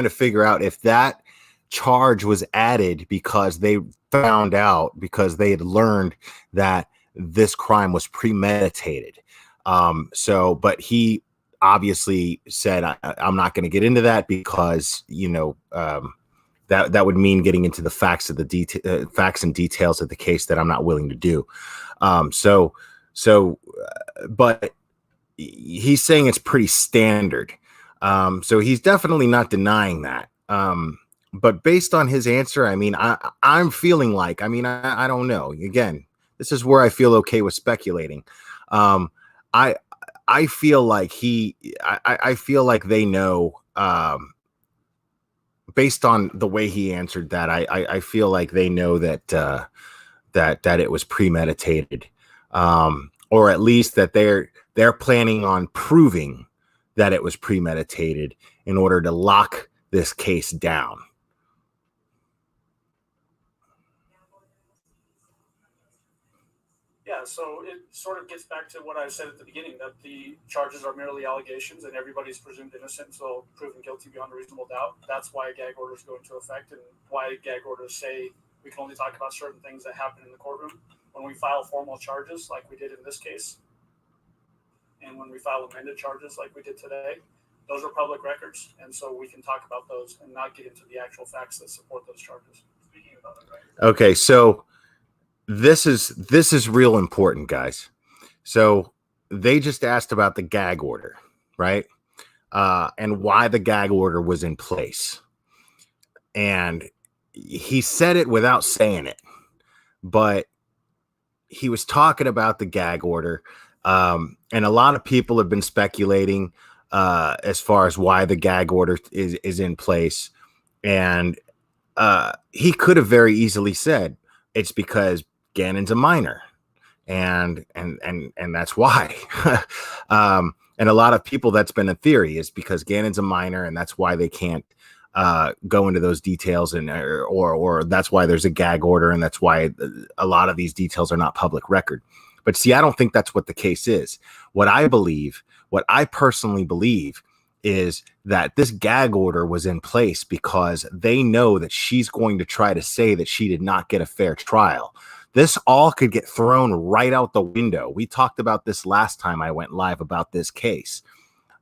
figure out if that charge was added because they found out, because they had learned that this crime was premeditated. But he obviously said, I'm not going to get into that because, that would mean getting into the facts of the facts and details of the case that I'm not willing to do. But he's saying it's pretty standard. So he's definitely not denying that. But based on his answer, I mean, I'm feeling like, I don't know. Again, this is where I feel okay with speculating. I feel like I feel like they know, based on the way he answered that, I feel like they know that it was premeditated, or at least that they're planning on proving that it was premeditated in order to lock this case down. Yeah, so it sort of gets back to what I said at the beginning, that the charges are merely allegations and everybody's presumed innocent until proven guilty beyond a reasonable doubt. That's why gag orders go into effect and why gag orders say we can only talk about certain things that happen in the courtroom. When we file formal charges like we did in this case, and when we file amended charges like we did today, those are public records, and so we can talk about those and not get into the actual facts that support those charges. Speaking of public records. Okay, so this is real important, guys. So they just asked about the gag order, right? And why the gag order was in place. And he said it without saying it, but he was talking about the gag order. And a lot of people have been speculating as far as why the gag order is in place. And he could have very easily said it's because Gannon's a minor, and that's why. And a lot of people, that's been a theory, is because Gannon's a minor, and that's why they can't go into those details, and or that's why there's a gag order, and that's why a lot of these details are not public record. But see, I don't think that's what the case is. What I personally believe, is that this gag order was in place because they know that she's going to try to say that she did not get a fair trial. This all could get thrown right out the window. We talked about this last time I went live about this case.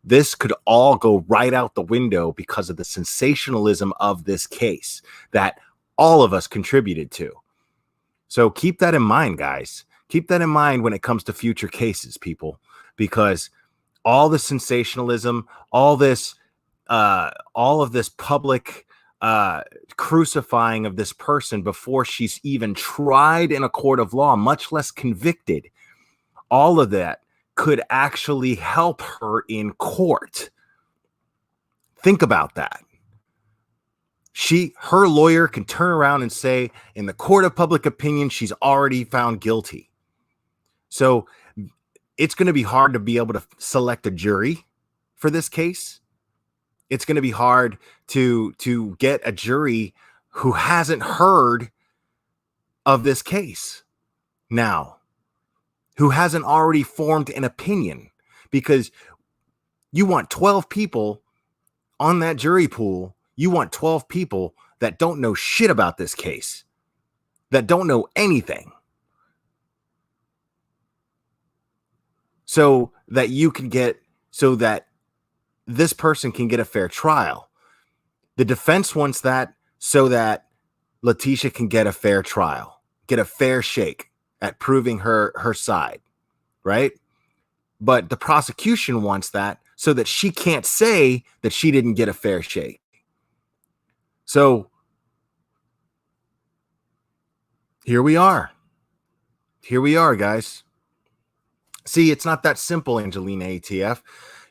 This could all go right out the window because of the sensationalism of this case that all of us contributed to. So keep that in mind, guys. Keep that in mind when it comes to future cases, people, because all the sensationalism, all of this public crucifying of this person before she's even tried in a court of law, much less convicted, all of that could actually help her in court. Think about that. her lawyer can turn around and say, in the court of public opinion, she's already found guilty. So it's going to be hard to be able to select a jury for this case. It's going to be hard to get a jury who hasn't heard of this case now, who hasn't already formed an opinion, because you want 12 people on that jury pool. You want 12 people that don't know shit about this case, that don't know anything, so that this person can get a fair trial. The defense wants that so that Letitia can get a fair trial, get a fair shake at proving her side, right? But the prosecution wants that so that she can't say that she didn't get a fair shake. So here we are. Here we are, guys. See, it's not that simple, Angelina ATF.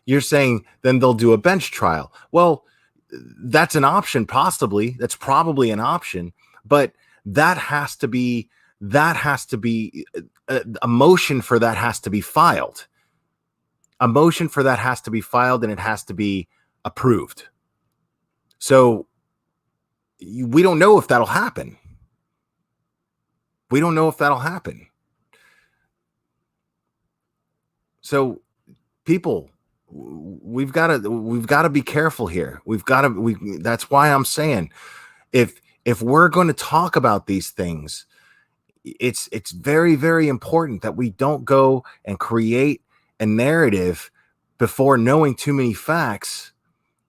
You're saying then they'll do a bench trial. Well, that's an option, possibly. That's probably an option, but that has to be a motion for that has to be filed. A motion for that has to be filed, and it has to be approved. So we don't know if that'll happen. We don't know if that'll happen. So people, we've got to be careful here. That's why I'm saying, if we're going to talk about these things, it's very, very important that we don't go and create a narrative before knowing too many facts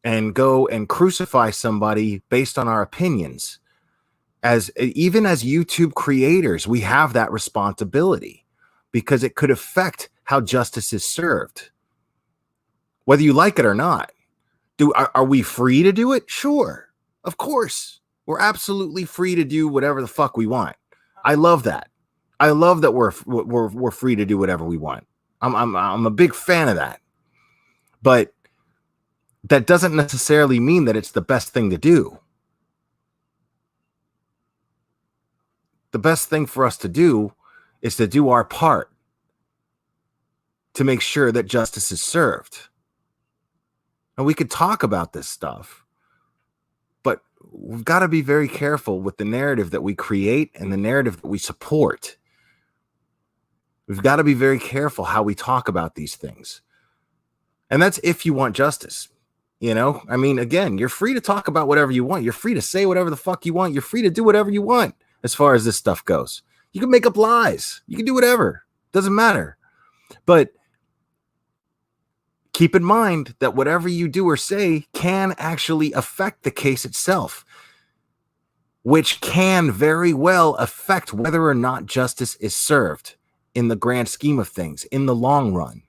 and go and crucify somebody based on our opinions. Even as YouTube creators, we have that responsibility, because it could affect how justice is served, whether you like it or not. Are we free to do it? Sure, of course, we're absolutely free to do whatever the fuck we want. I love that. I love that we're free to do whatever we want. I'm a big fan of that, but that doesn't necessarily mean that it's the best thing to do. The best thing for us to do is to do our part to make sure that justice is served. And we could talk about this stuff, but we've got to be very careful with the narrative that we create and the narrative that we support. We've got to be very careful how we talk about these things. And that's if you want justice. You know, I mean, again, you're free to talk about whatever you want. You're free to say whatever the fuck you want. You're free to do whatever you want as far as this stuff goes. You can make up lies. You can do whatever. Doesn't matter. But keep in mind that whatever you do or say can actually affect the case itself, which can very well affect whether or not justice is served in the grand scheme of things, in the long run.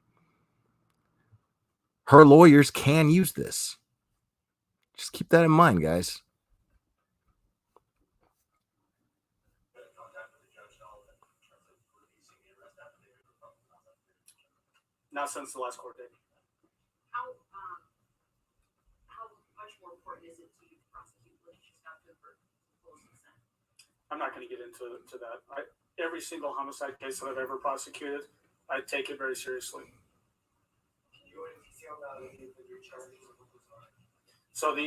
Her lawyers can use this. Just keep that in mind, guys. Not since the last court date. How much more important is it to you to prosecute Letitia Stauch for full consent? I'm not going to get into that. Every single homicide case that I've ever prosecuted, I take it very seriously. Can you go into detail about the new charges? So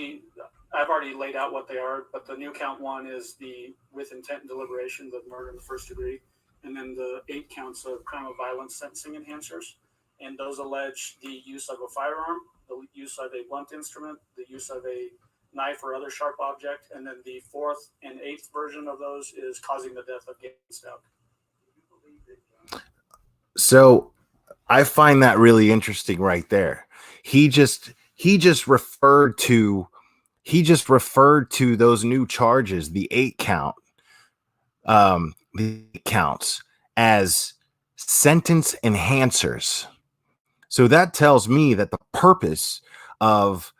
I've already laid out what they are, but the new count one is the with intent and deliberation, the murder in the first degree, and then the 8 counts of crime of violence sentencing enhancers. And those allege the use of a firearm, the use of a blunt instrument, the use of a knife or other sharp object, and then the 4th and 8th version of those is causing the death of Gannon Stauch. So I find that really interesting right there. He just referred to those new charges, the 8 count, the counts, as sentence enhancers. So that tells me that the purpose of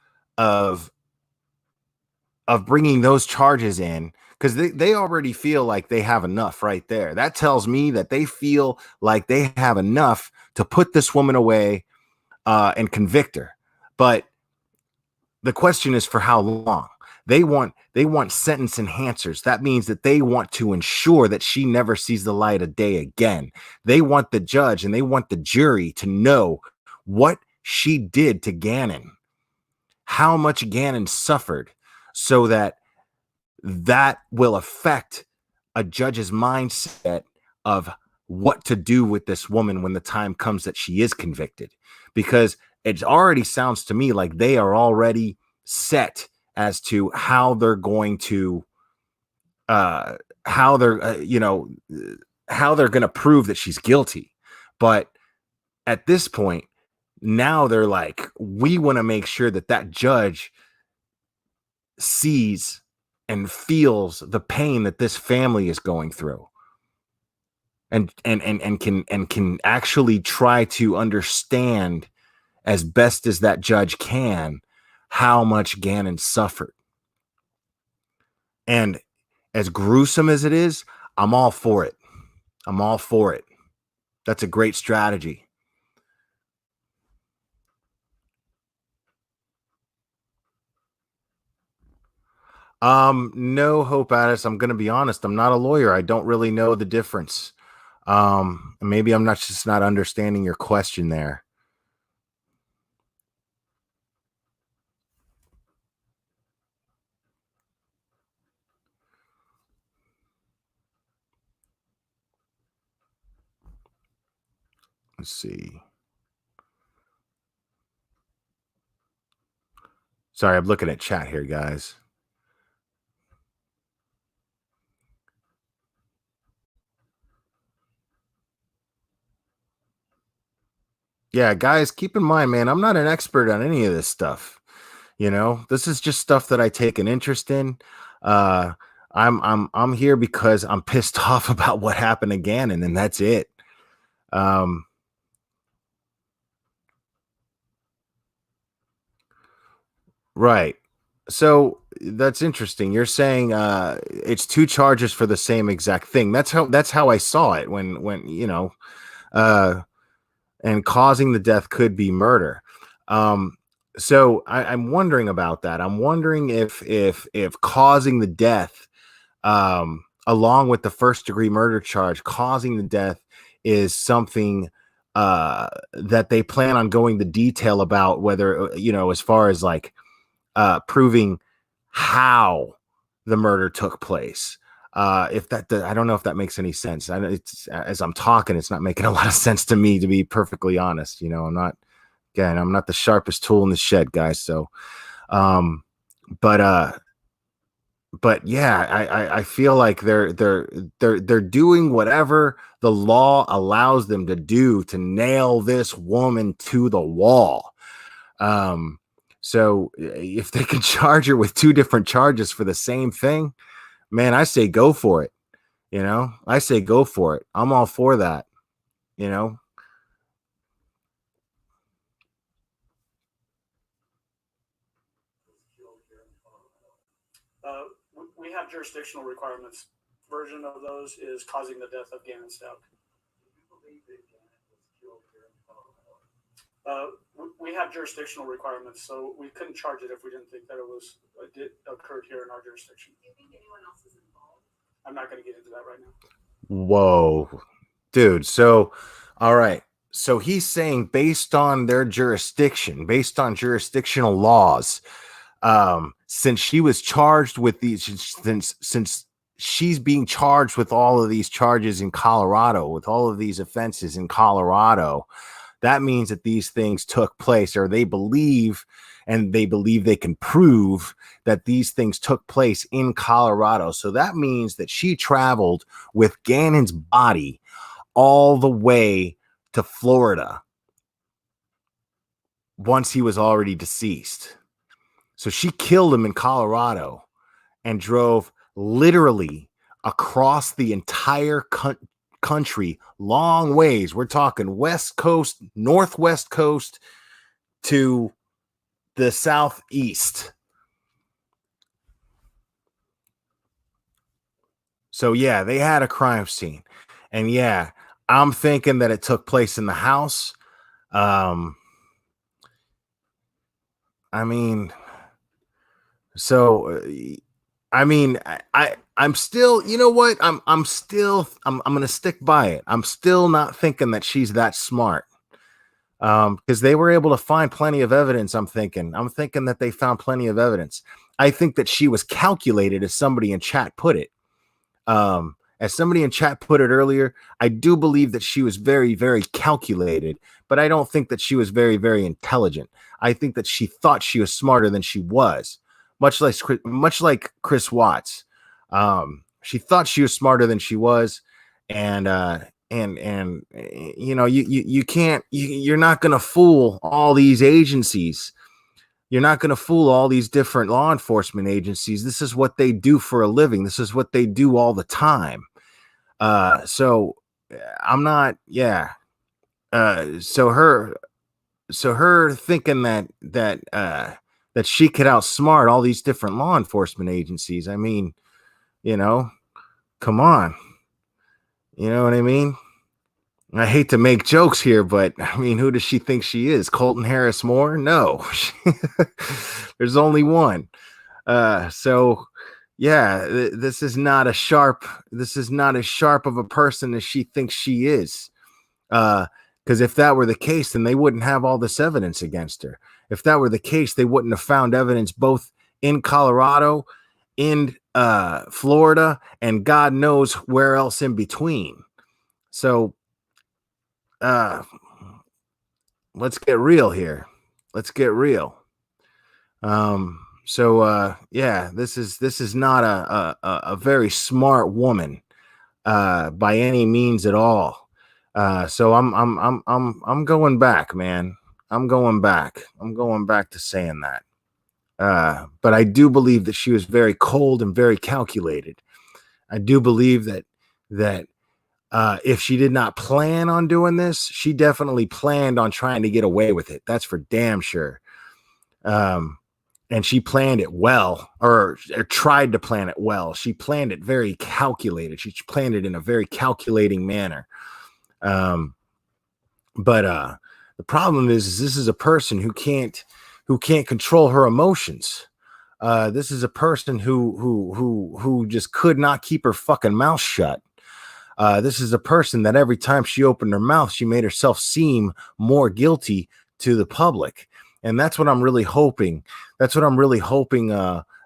bringing those charges in, because they already feel like they have enough right there. That tells me that they feel like they have enough to put this woman away and convict her. But the question is, for how long? They want sentence enhancers. That means that they want to ensure that she never sees the light of day again. They want the judge and they want the jury to know what she did to Gannon, how much Gannon suffered, so that will affect a judge's mindset of what to do with this woman when the time comes that she is convicted. Because it already sounds to me like they are already set as to how they're going to how they're how they're going to prove that she's guilty. But at this point, now they're like, we want to make sure that that judge sees and feels the pain that this family is going through, and can actually try to understand as best as that judge can how much Gannon suffered. And as gruesome as it is, I'm all for it. I'm all for it. That's a great strategy. No, Hope Addis, I'm going to be honest. I'm not a lawyer. I don't really know the difference. Maybe I'm just not understanding your question there. Let's see. Sorry, I'm looking at chat here, guys. Yeah, guys, keep in mind, man, I'm not an expert on any of this stuff. This is just stuff that I take an interest in. I'm here because I'm pissed off about what happened to Gannon, and that's it. Right. So that's interesting. You're saying it's two charges for the same exact thing. That's how I saw it when and causing the death could be murder. So I'm wondering about that. I'm wondering if causing the death, along with the first degree murder charge, causing the death is something that they plan on going to detail about, whether, as far as like proving how the murder took place. I don't know if that makes any sense. As I'm talking, it's not making a lot of sense to me, to be perfectly honest. I'm not the sharpest tool in the shed, guys. So, but yeah, I feel like they're doing whatever the law allows them to do to nail this woman to the wall. So if they can charge her with two different charges for the same thing, man, I say go for it. I say go for it. I'm all for that. We have jurisdictional requirements. Version of those is causing the death of Gannon Stauch. We have jurisdictional requirements, so we couldn't charge it if we didn't think that it occurred here in our jurisdiction. Do you think anyone else is involved? I'm not going to get into that right now. Whoa, dude. So, all right. So he's saying based on their jurisdiction, based on jurisdictional laws, since she was charged with these, since she's being charged with all of these charges in Colorado, with all of these offenses in Colorado, that means that these things took place, or they believe they can prove that these things took place in Colorado. So that means that she traveled with Gannon's body all the way to Florida once he was already deceased. So she killed him in Colorado and drove literally across the entire country, long ways. We're talking West Coast, Northwest Coast to the Southeast. So yeah, they had a crime scene. And yeah, I'm thinking that it took place in the house. I mean, So I mean, I'm still, you know what? I'm gonna stick by it. I'm still not thinking that she's that smart. Because they were able to find plenty of evidence. I'm thinking that they found plenty of evidence. I think that she was calculated, as somebody in chat put it. As somebody in chat put it earlier, I do believe that she was very, very calculated, but I don't think that she was very, very intelligent. I think that she thought she was smarter than she was, much like Chris Watts. She thought she was smarter than she was, and you know, you can't, you're not gonna fool all these agencies. You're not going to fool all these different law enforcement agencies. This is what they do for a living. This is what they do all the time. So I'm not, yeah. So her thinking that she could outsmart all these different law enforcement agencies. I mean, you know, come on. You know what I mean? I hate to make jokes here, but I mean, who does she think she is? Colton Harris Moore? No, there's only one. So yeah, this is not as sharp of a person as she thinks she is. Because if that were the case, then they wouldn't have all this evidence against her. If that were the case, they wouldn't have found evidence both in Colorado, in Florida, and God knows where else in between. So let's get real here. Let's get real. Yeah, this is not a very smart woman by any means at all. So I'm going back, man. I'm going back to saying that. But I do believe that she was very cold and very calculated. I do believe that if she did not plan on doing this, she definitely planned on trying to get away with it. That's for damn sure. And she planned it well, or tried to plan it well. She planned it very calculated. She planned it in a very calculating manner. But the problem is this is a person who can't control her emotions. This is a person who just could not keep her fucking mouth shut. This is a person that every time she opened her mouth, she made herself seem more guilty to the public. And that's what I'm really hoping. That's what I'm really hoping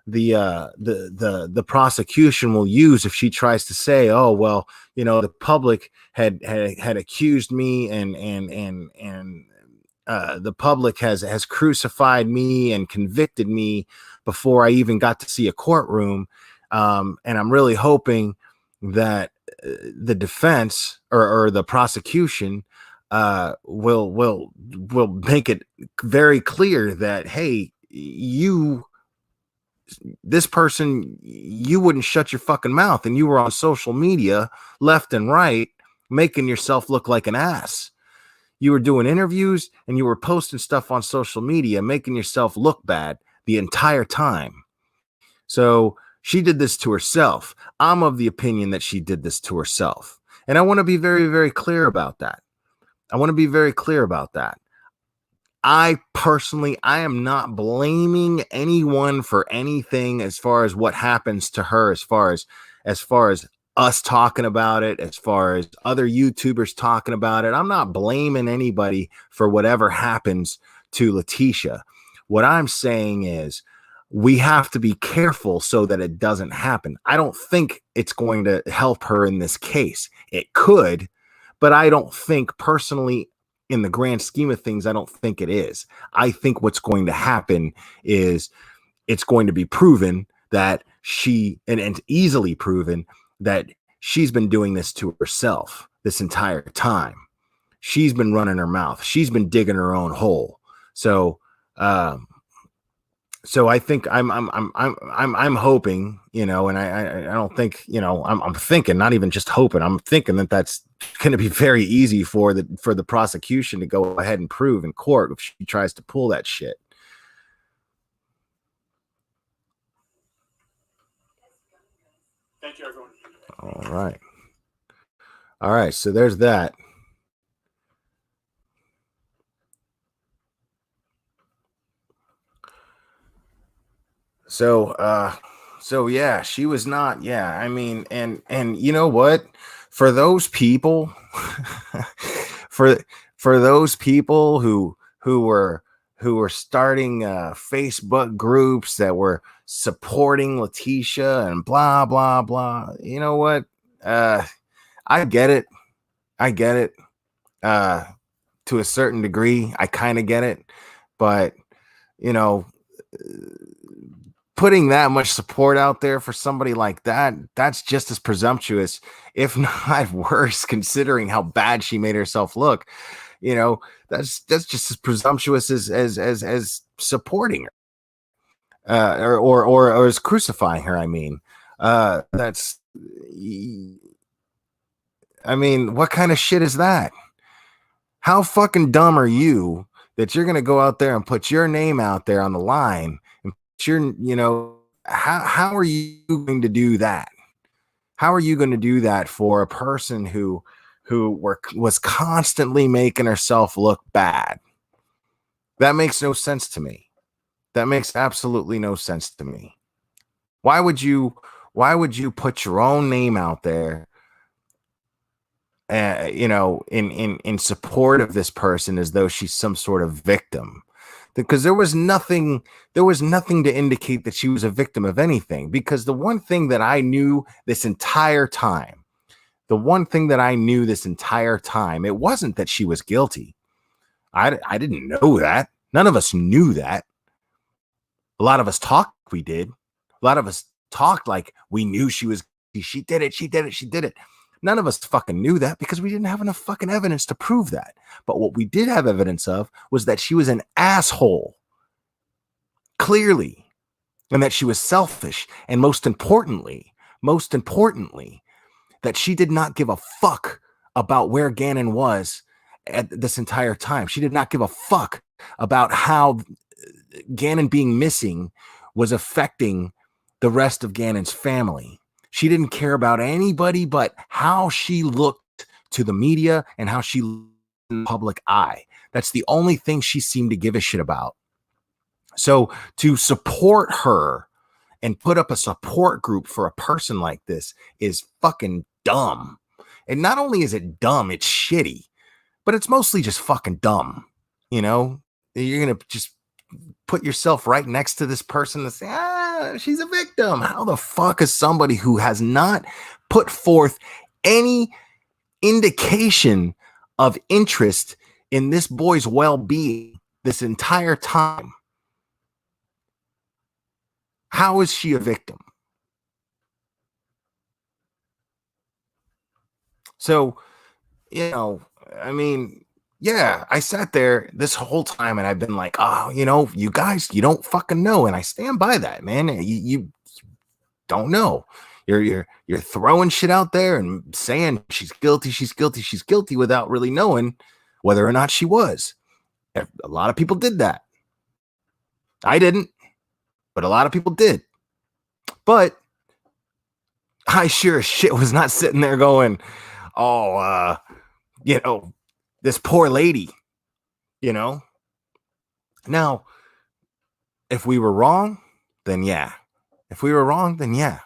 the prosecution will use if she tries to say, oh, well, you know, the public had accused me and the public has crucified me and convicted me before I even got to see a courtroom. And I'm really hoping that the defense or the prosecution will make it very clear that, hey, this person, you wouldn't shut your fucking mouth, and you were on social media left and right making yourself look like an ass. You were doing interviews and you were posting stuff on social media making yourself look bad the entire time. So she did this to herself. I'm of the opinion that she did this to herself. And I want to be very, very clear about that. I personally, I am not blaming anyone for anything as far as what happens to her, as far as us talking about it, as far as other YouTubers talking about it. I'm not blaming anybody for whatever happens to Letitia. What I'm saying is we have to be careful so that it doesn't happen. I don't think it's going to help her in this case. It could, but I don't think personally, in the grand scheme of things, I don't think it is. I think what's going to happen is it's going to be proven that and easily proven that she's been doing this to herself this entire time. She's been running her mouth. She's been digging her own hole. So I think I'm hoping, you know, and I don't think, you know, I'm thinking, not even just hoping, I'm thinking that that's going to be very easy for the prosecution to go ahead and prove in court if she tries to pull that shit. Thank you, everyone. All right. So there's that. So yeah, she was not. Yeah, I mean, and you know what? For those people, for for those people who were starting Facebook groups that were supporting Letitia and blah blah blah. You know what? I get it. I get it. To a certain degree, I kind of get it, but you know, putting that much support out there for somebody like that, that's just as presumptuous, if not worse, considering how bad she made herself look. You know, that's just as presumptuous as supporting her, or as crucifying her. I mean, that's, I mean, what kind of shit is that? How fucking dumb are you that you're gonna go out there and put your name out there on the line and put your, you know, how are you going to do that? How are you going to do that for a person who was constantly making herself look bad? That makes no sense to me. That makes absolutely no sense to me. Why would you put your own name out there, you know, in support of this person as though she's some sort of victim? Because there was nothing to indicate that she was a victim of anything. Because the one thing that I knew this entire time, it wasn't that she was guilty. I didn't know that. None of us knew that. A lot of us talked, we did. A lot of us talked like we knew she was, she did it. None of us fucking knew that because we didn't have enough fucking evidence to prove that. But what we did have evidence of was that she was an asshole, clearly, and that she was selfish. And most importantly, that she did not give a fuck about where Gannon was at this entire time. She did not give a fuck about how Gannon being missing was affecting the rest of Gannon's family. She didn't care about anybody but how she looked to the media and how she looked in the public eye. That's the only thing she seemed to give a shit about. So to support her and put up a support group for a person like this is fucking dumb. And not only is it dumb, it's shitty, but it's mostly just fucking dumb. You know, you're going to just put yourself right next to this person and say, she's a victim. How the fuck is somebody who has not put forth any indication of interest in this boy's well-being this entire time, how is she a victim? So, you know, I mean, yeah, I sat there this whole time and I've been like, oh, you know, you guys, you don't fucking know. And I stand by that, man. You don't know. You're throwing shit out there and saying she's guilty without really knowing whether or not she was. A lot of people did that. I didn't, but a lot of people did. But I sure as shit was not sitting there going, oh, you know, this poor lady, you know. Now, if we were wrong, then yeah. If we were wrong, then yeah.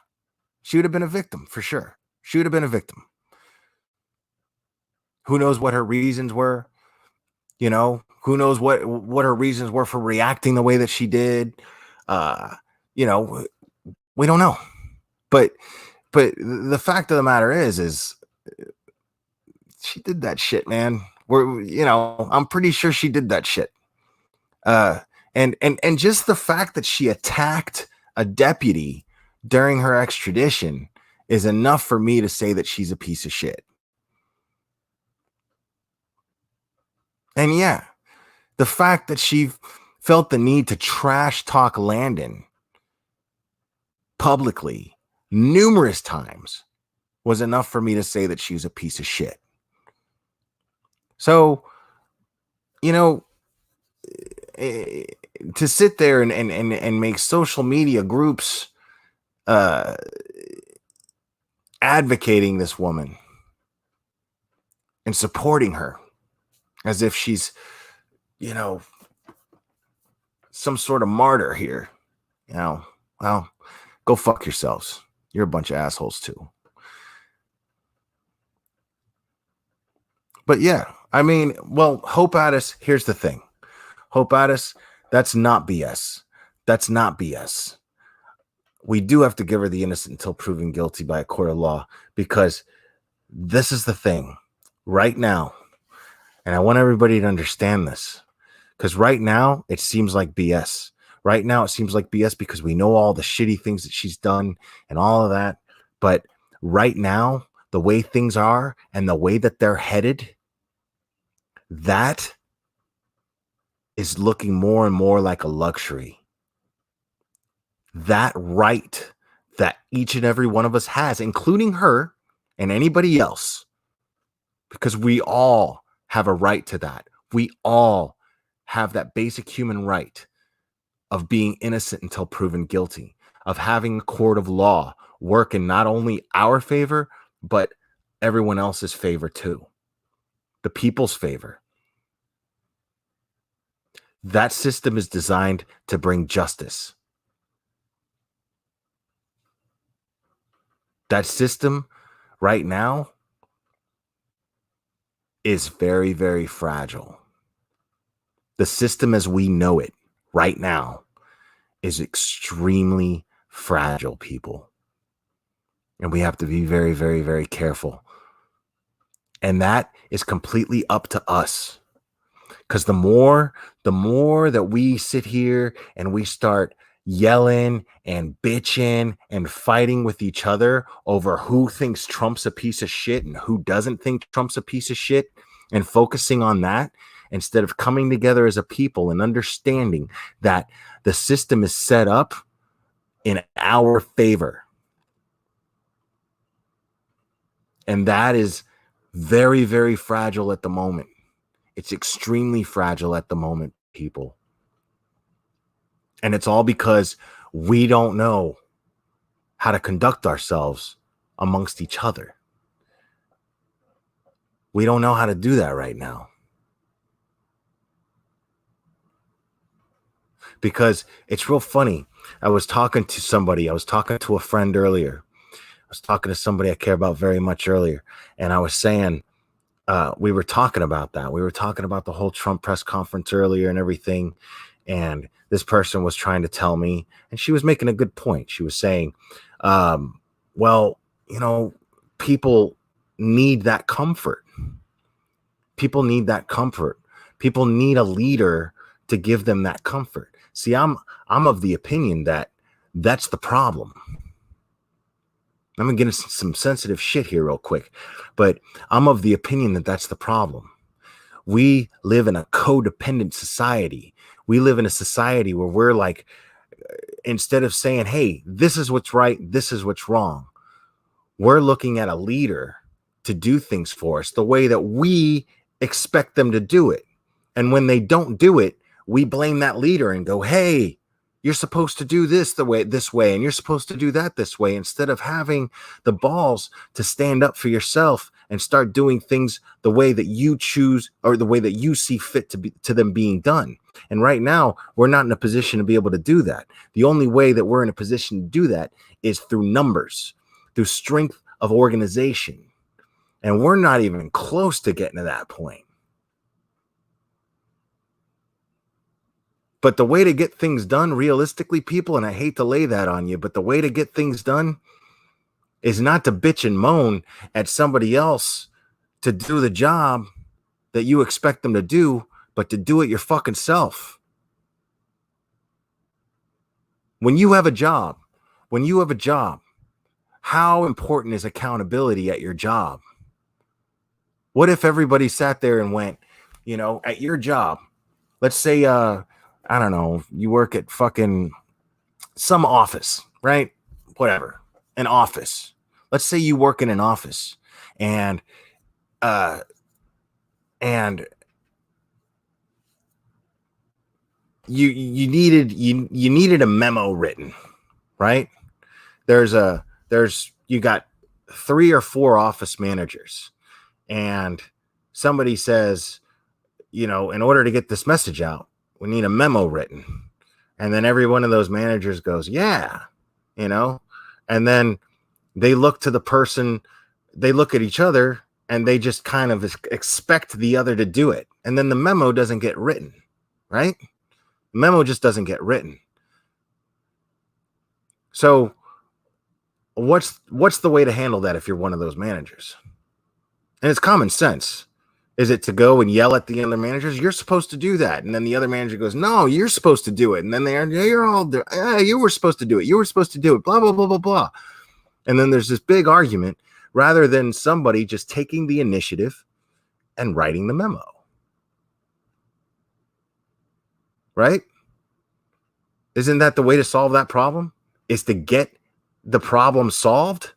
She would have been a victim for sure. She would have been a victim. Who knows what her reasons were? You know, who knows what her reasons were for reacting the way that she did? You know, we don't know. But the fact of the matter is she did that shit, man. You know, I'm pretty sure she did that shit. And just the fact that she attacked a deputy during her extradition is enough for me to say that she's a piece of shit. And yeah, the fact that she felt the need to trash talk Landon publicly numerous times was enough for me to say that she's a piece of shit. So, you know, to sit there and make social media groups advocating this woman and supporting her as if she's, you know, some sort of martyr here, you know, well, go fuck yourselves. You're a bunch of assholes too. But yeah, I mean, well, Hope Addis, here's the thing. Hope Addis, that's not BS. That's not BS. We do have to give her the innocent until proven guilty by a court of law, because this is the thing right now. And I want everybody to understand this, because right now it seems like BS. Right now it seems like BS because we know all the shitty things that she's done and all of that. But right now, the way things are and the way that they're headed, that is looking more and more like a luxury. That right that each and every one of us has, including her and anybody else, because we all have a right to that. We all have that basic human right of being innocent until proven guilty, of having a court of law work in not only our favor, but everyone else's favor too, the people's favor. That system is designed to bring justice. That system right now is very, very fragile. The system as we know it right now is extremely fragile, people. And we have to be very, very, very careful. And that is completely up to us. Because the more that we sit here and we start yelling and bitching and fighting with each other over who thinks Trump's a piece of shit and who doesn't think Trump's a piece of shit, and focusing on that instead of coming together as a people and understanding that the system is set up in our favor. And that is very, very fragile at the moment. It's extremely fragile at the moment, people. And it's all because we don't know how to conduct ourselves amongst each other. We don't know how to do that right now. Because it's real funny. I was talking to a friend earlier. I was talking to somebody I care about very much earlier. And I was saying, we were talking about that. We were talking about the whole Trump press conference earlier and everything. And this person was trying to tell me, and she was making a good point. She was saying, well, you know, people need that comfort. People need that comfort. People need a leader to give them that comfort. See, I'm of the opinion that that's the problem. I'm going to get into some sensitive shit here real quick, but I'm of the opinion that that's the problem. We live in a codependent society. We live in a society where we're like, instead of saying, hey, this is what's right, this is what's wrong, we're looking at a leader to do things for us the way that we expect them to do it. And when they don't do it, we blame that leader and go, hey, you're supposed to do this way, and you're supposed to do that this way, instead of having the balls to stand up for yourself and start doing things the way that you choose or the way that you see fit to them being done. And right now, we're not in a position to be able to do that. The only way that we're in a position to do that is through numbers, through strength of organization. And we're not even close to getting to that point. But the way to get things done realistically, people, and I hate to lay that on you, but the way to get things done is not to bitch and moan at somebody else to do the job that you expect them to do, but to do it your fucking self. When you have a job, how important is accountability at your job? What if everybody sat there and went, you know, at your job, let's say, I don't know, you work at fucking some office, right? Whatever, an office. Let's say you work in an office and you needed a memo written, right? You got 3 or 4 office managers, and somebody says, you know, in order to get this message out, we need a memo written. And then every one of those managers goes, yeah, you know, and then they look to the person, they look at each other, and they just kind of expect the other to do it. And then the memo doesn't get written, right? The memo just doesn't get written. So what's the way to handle that if you're one of those managers? And it's common sense. Is it to go and yell at the other managers? You're supposed to do that. And then the other manager goes, no, you're supposed to do it. And then you're all, you were supposed to do it. You were supposed to do it. Blah, blah, blah, blah, blah. And then there's this big argument rather than somebody just taking the initiative and writing the memo. Right? Isn't that the way to solve that problem? Is to get the problem solved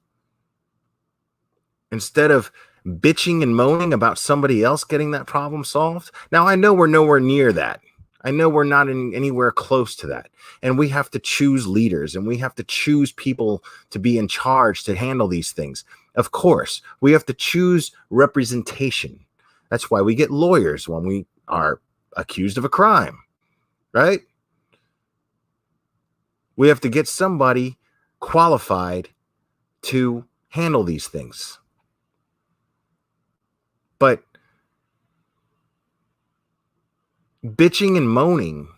instead of bitching and moaning about somebody else getting that problem solved. Now, I know we're nowhere near that. I know we're not anywhere close to that. And we have to choose leaders and we have to choose people to be in charge to handle these things. Of course, we have to choose representation. That's why we get lawyers when we are accused of a crime, right? We have to get somebody qualified to handle these things. But bitching and moaning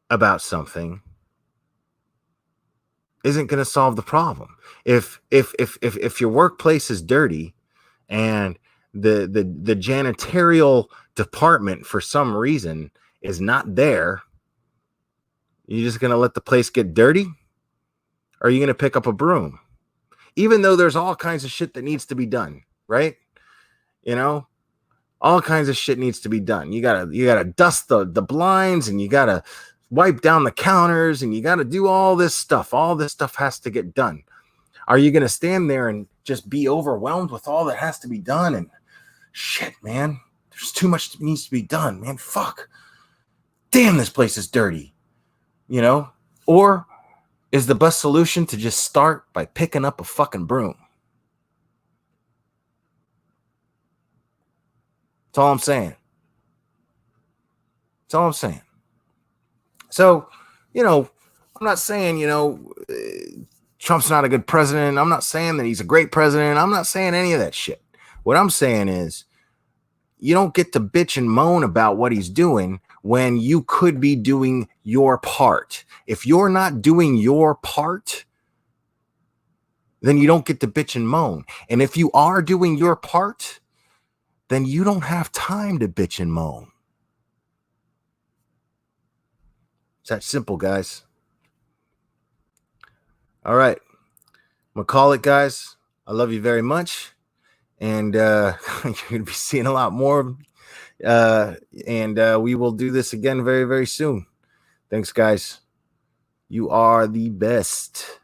about something isn't going to solve the problem. If your workplace is dirty and the janitorial department for some reason is not there, you're just going to let the place get dirty? Or are you going to pick up a broom? Even though there's all kinds of shit that needs to be done, right? You know, all kinds of shit needs to be done. You gotta dust the blinds, and you gotta wipe down the counters, and you gotta do all this stuff. All this stuff has to get done. Are you gonna stand there and just be overwhelmed with all that has to be done? And shit, man, there's too much that needs to be done, man. Fuck. Damn, this place is dirty. You know? Or is the best solution to just start by picking up a fucking broom? That's all I'm saying. That's all I'm saying. So, you know, I'm not saying, you know, Trump's not a good president. I'm not saying that he's a great president. I'm not saying any of that shit. What I'm saying is you don't get to bitch and moan about what he's doing when you could be doing your part. If you're not doing your part, then you don't get to bitch and moan. And if you are doing your part, then you don't have time to bitch and moan. It's that simple, guys. All right. I'm going to call it, guys. I love you very much. And you're going to be seeing a lot more. And we will do this again very, very soon. Thanks, guys. You are the best.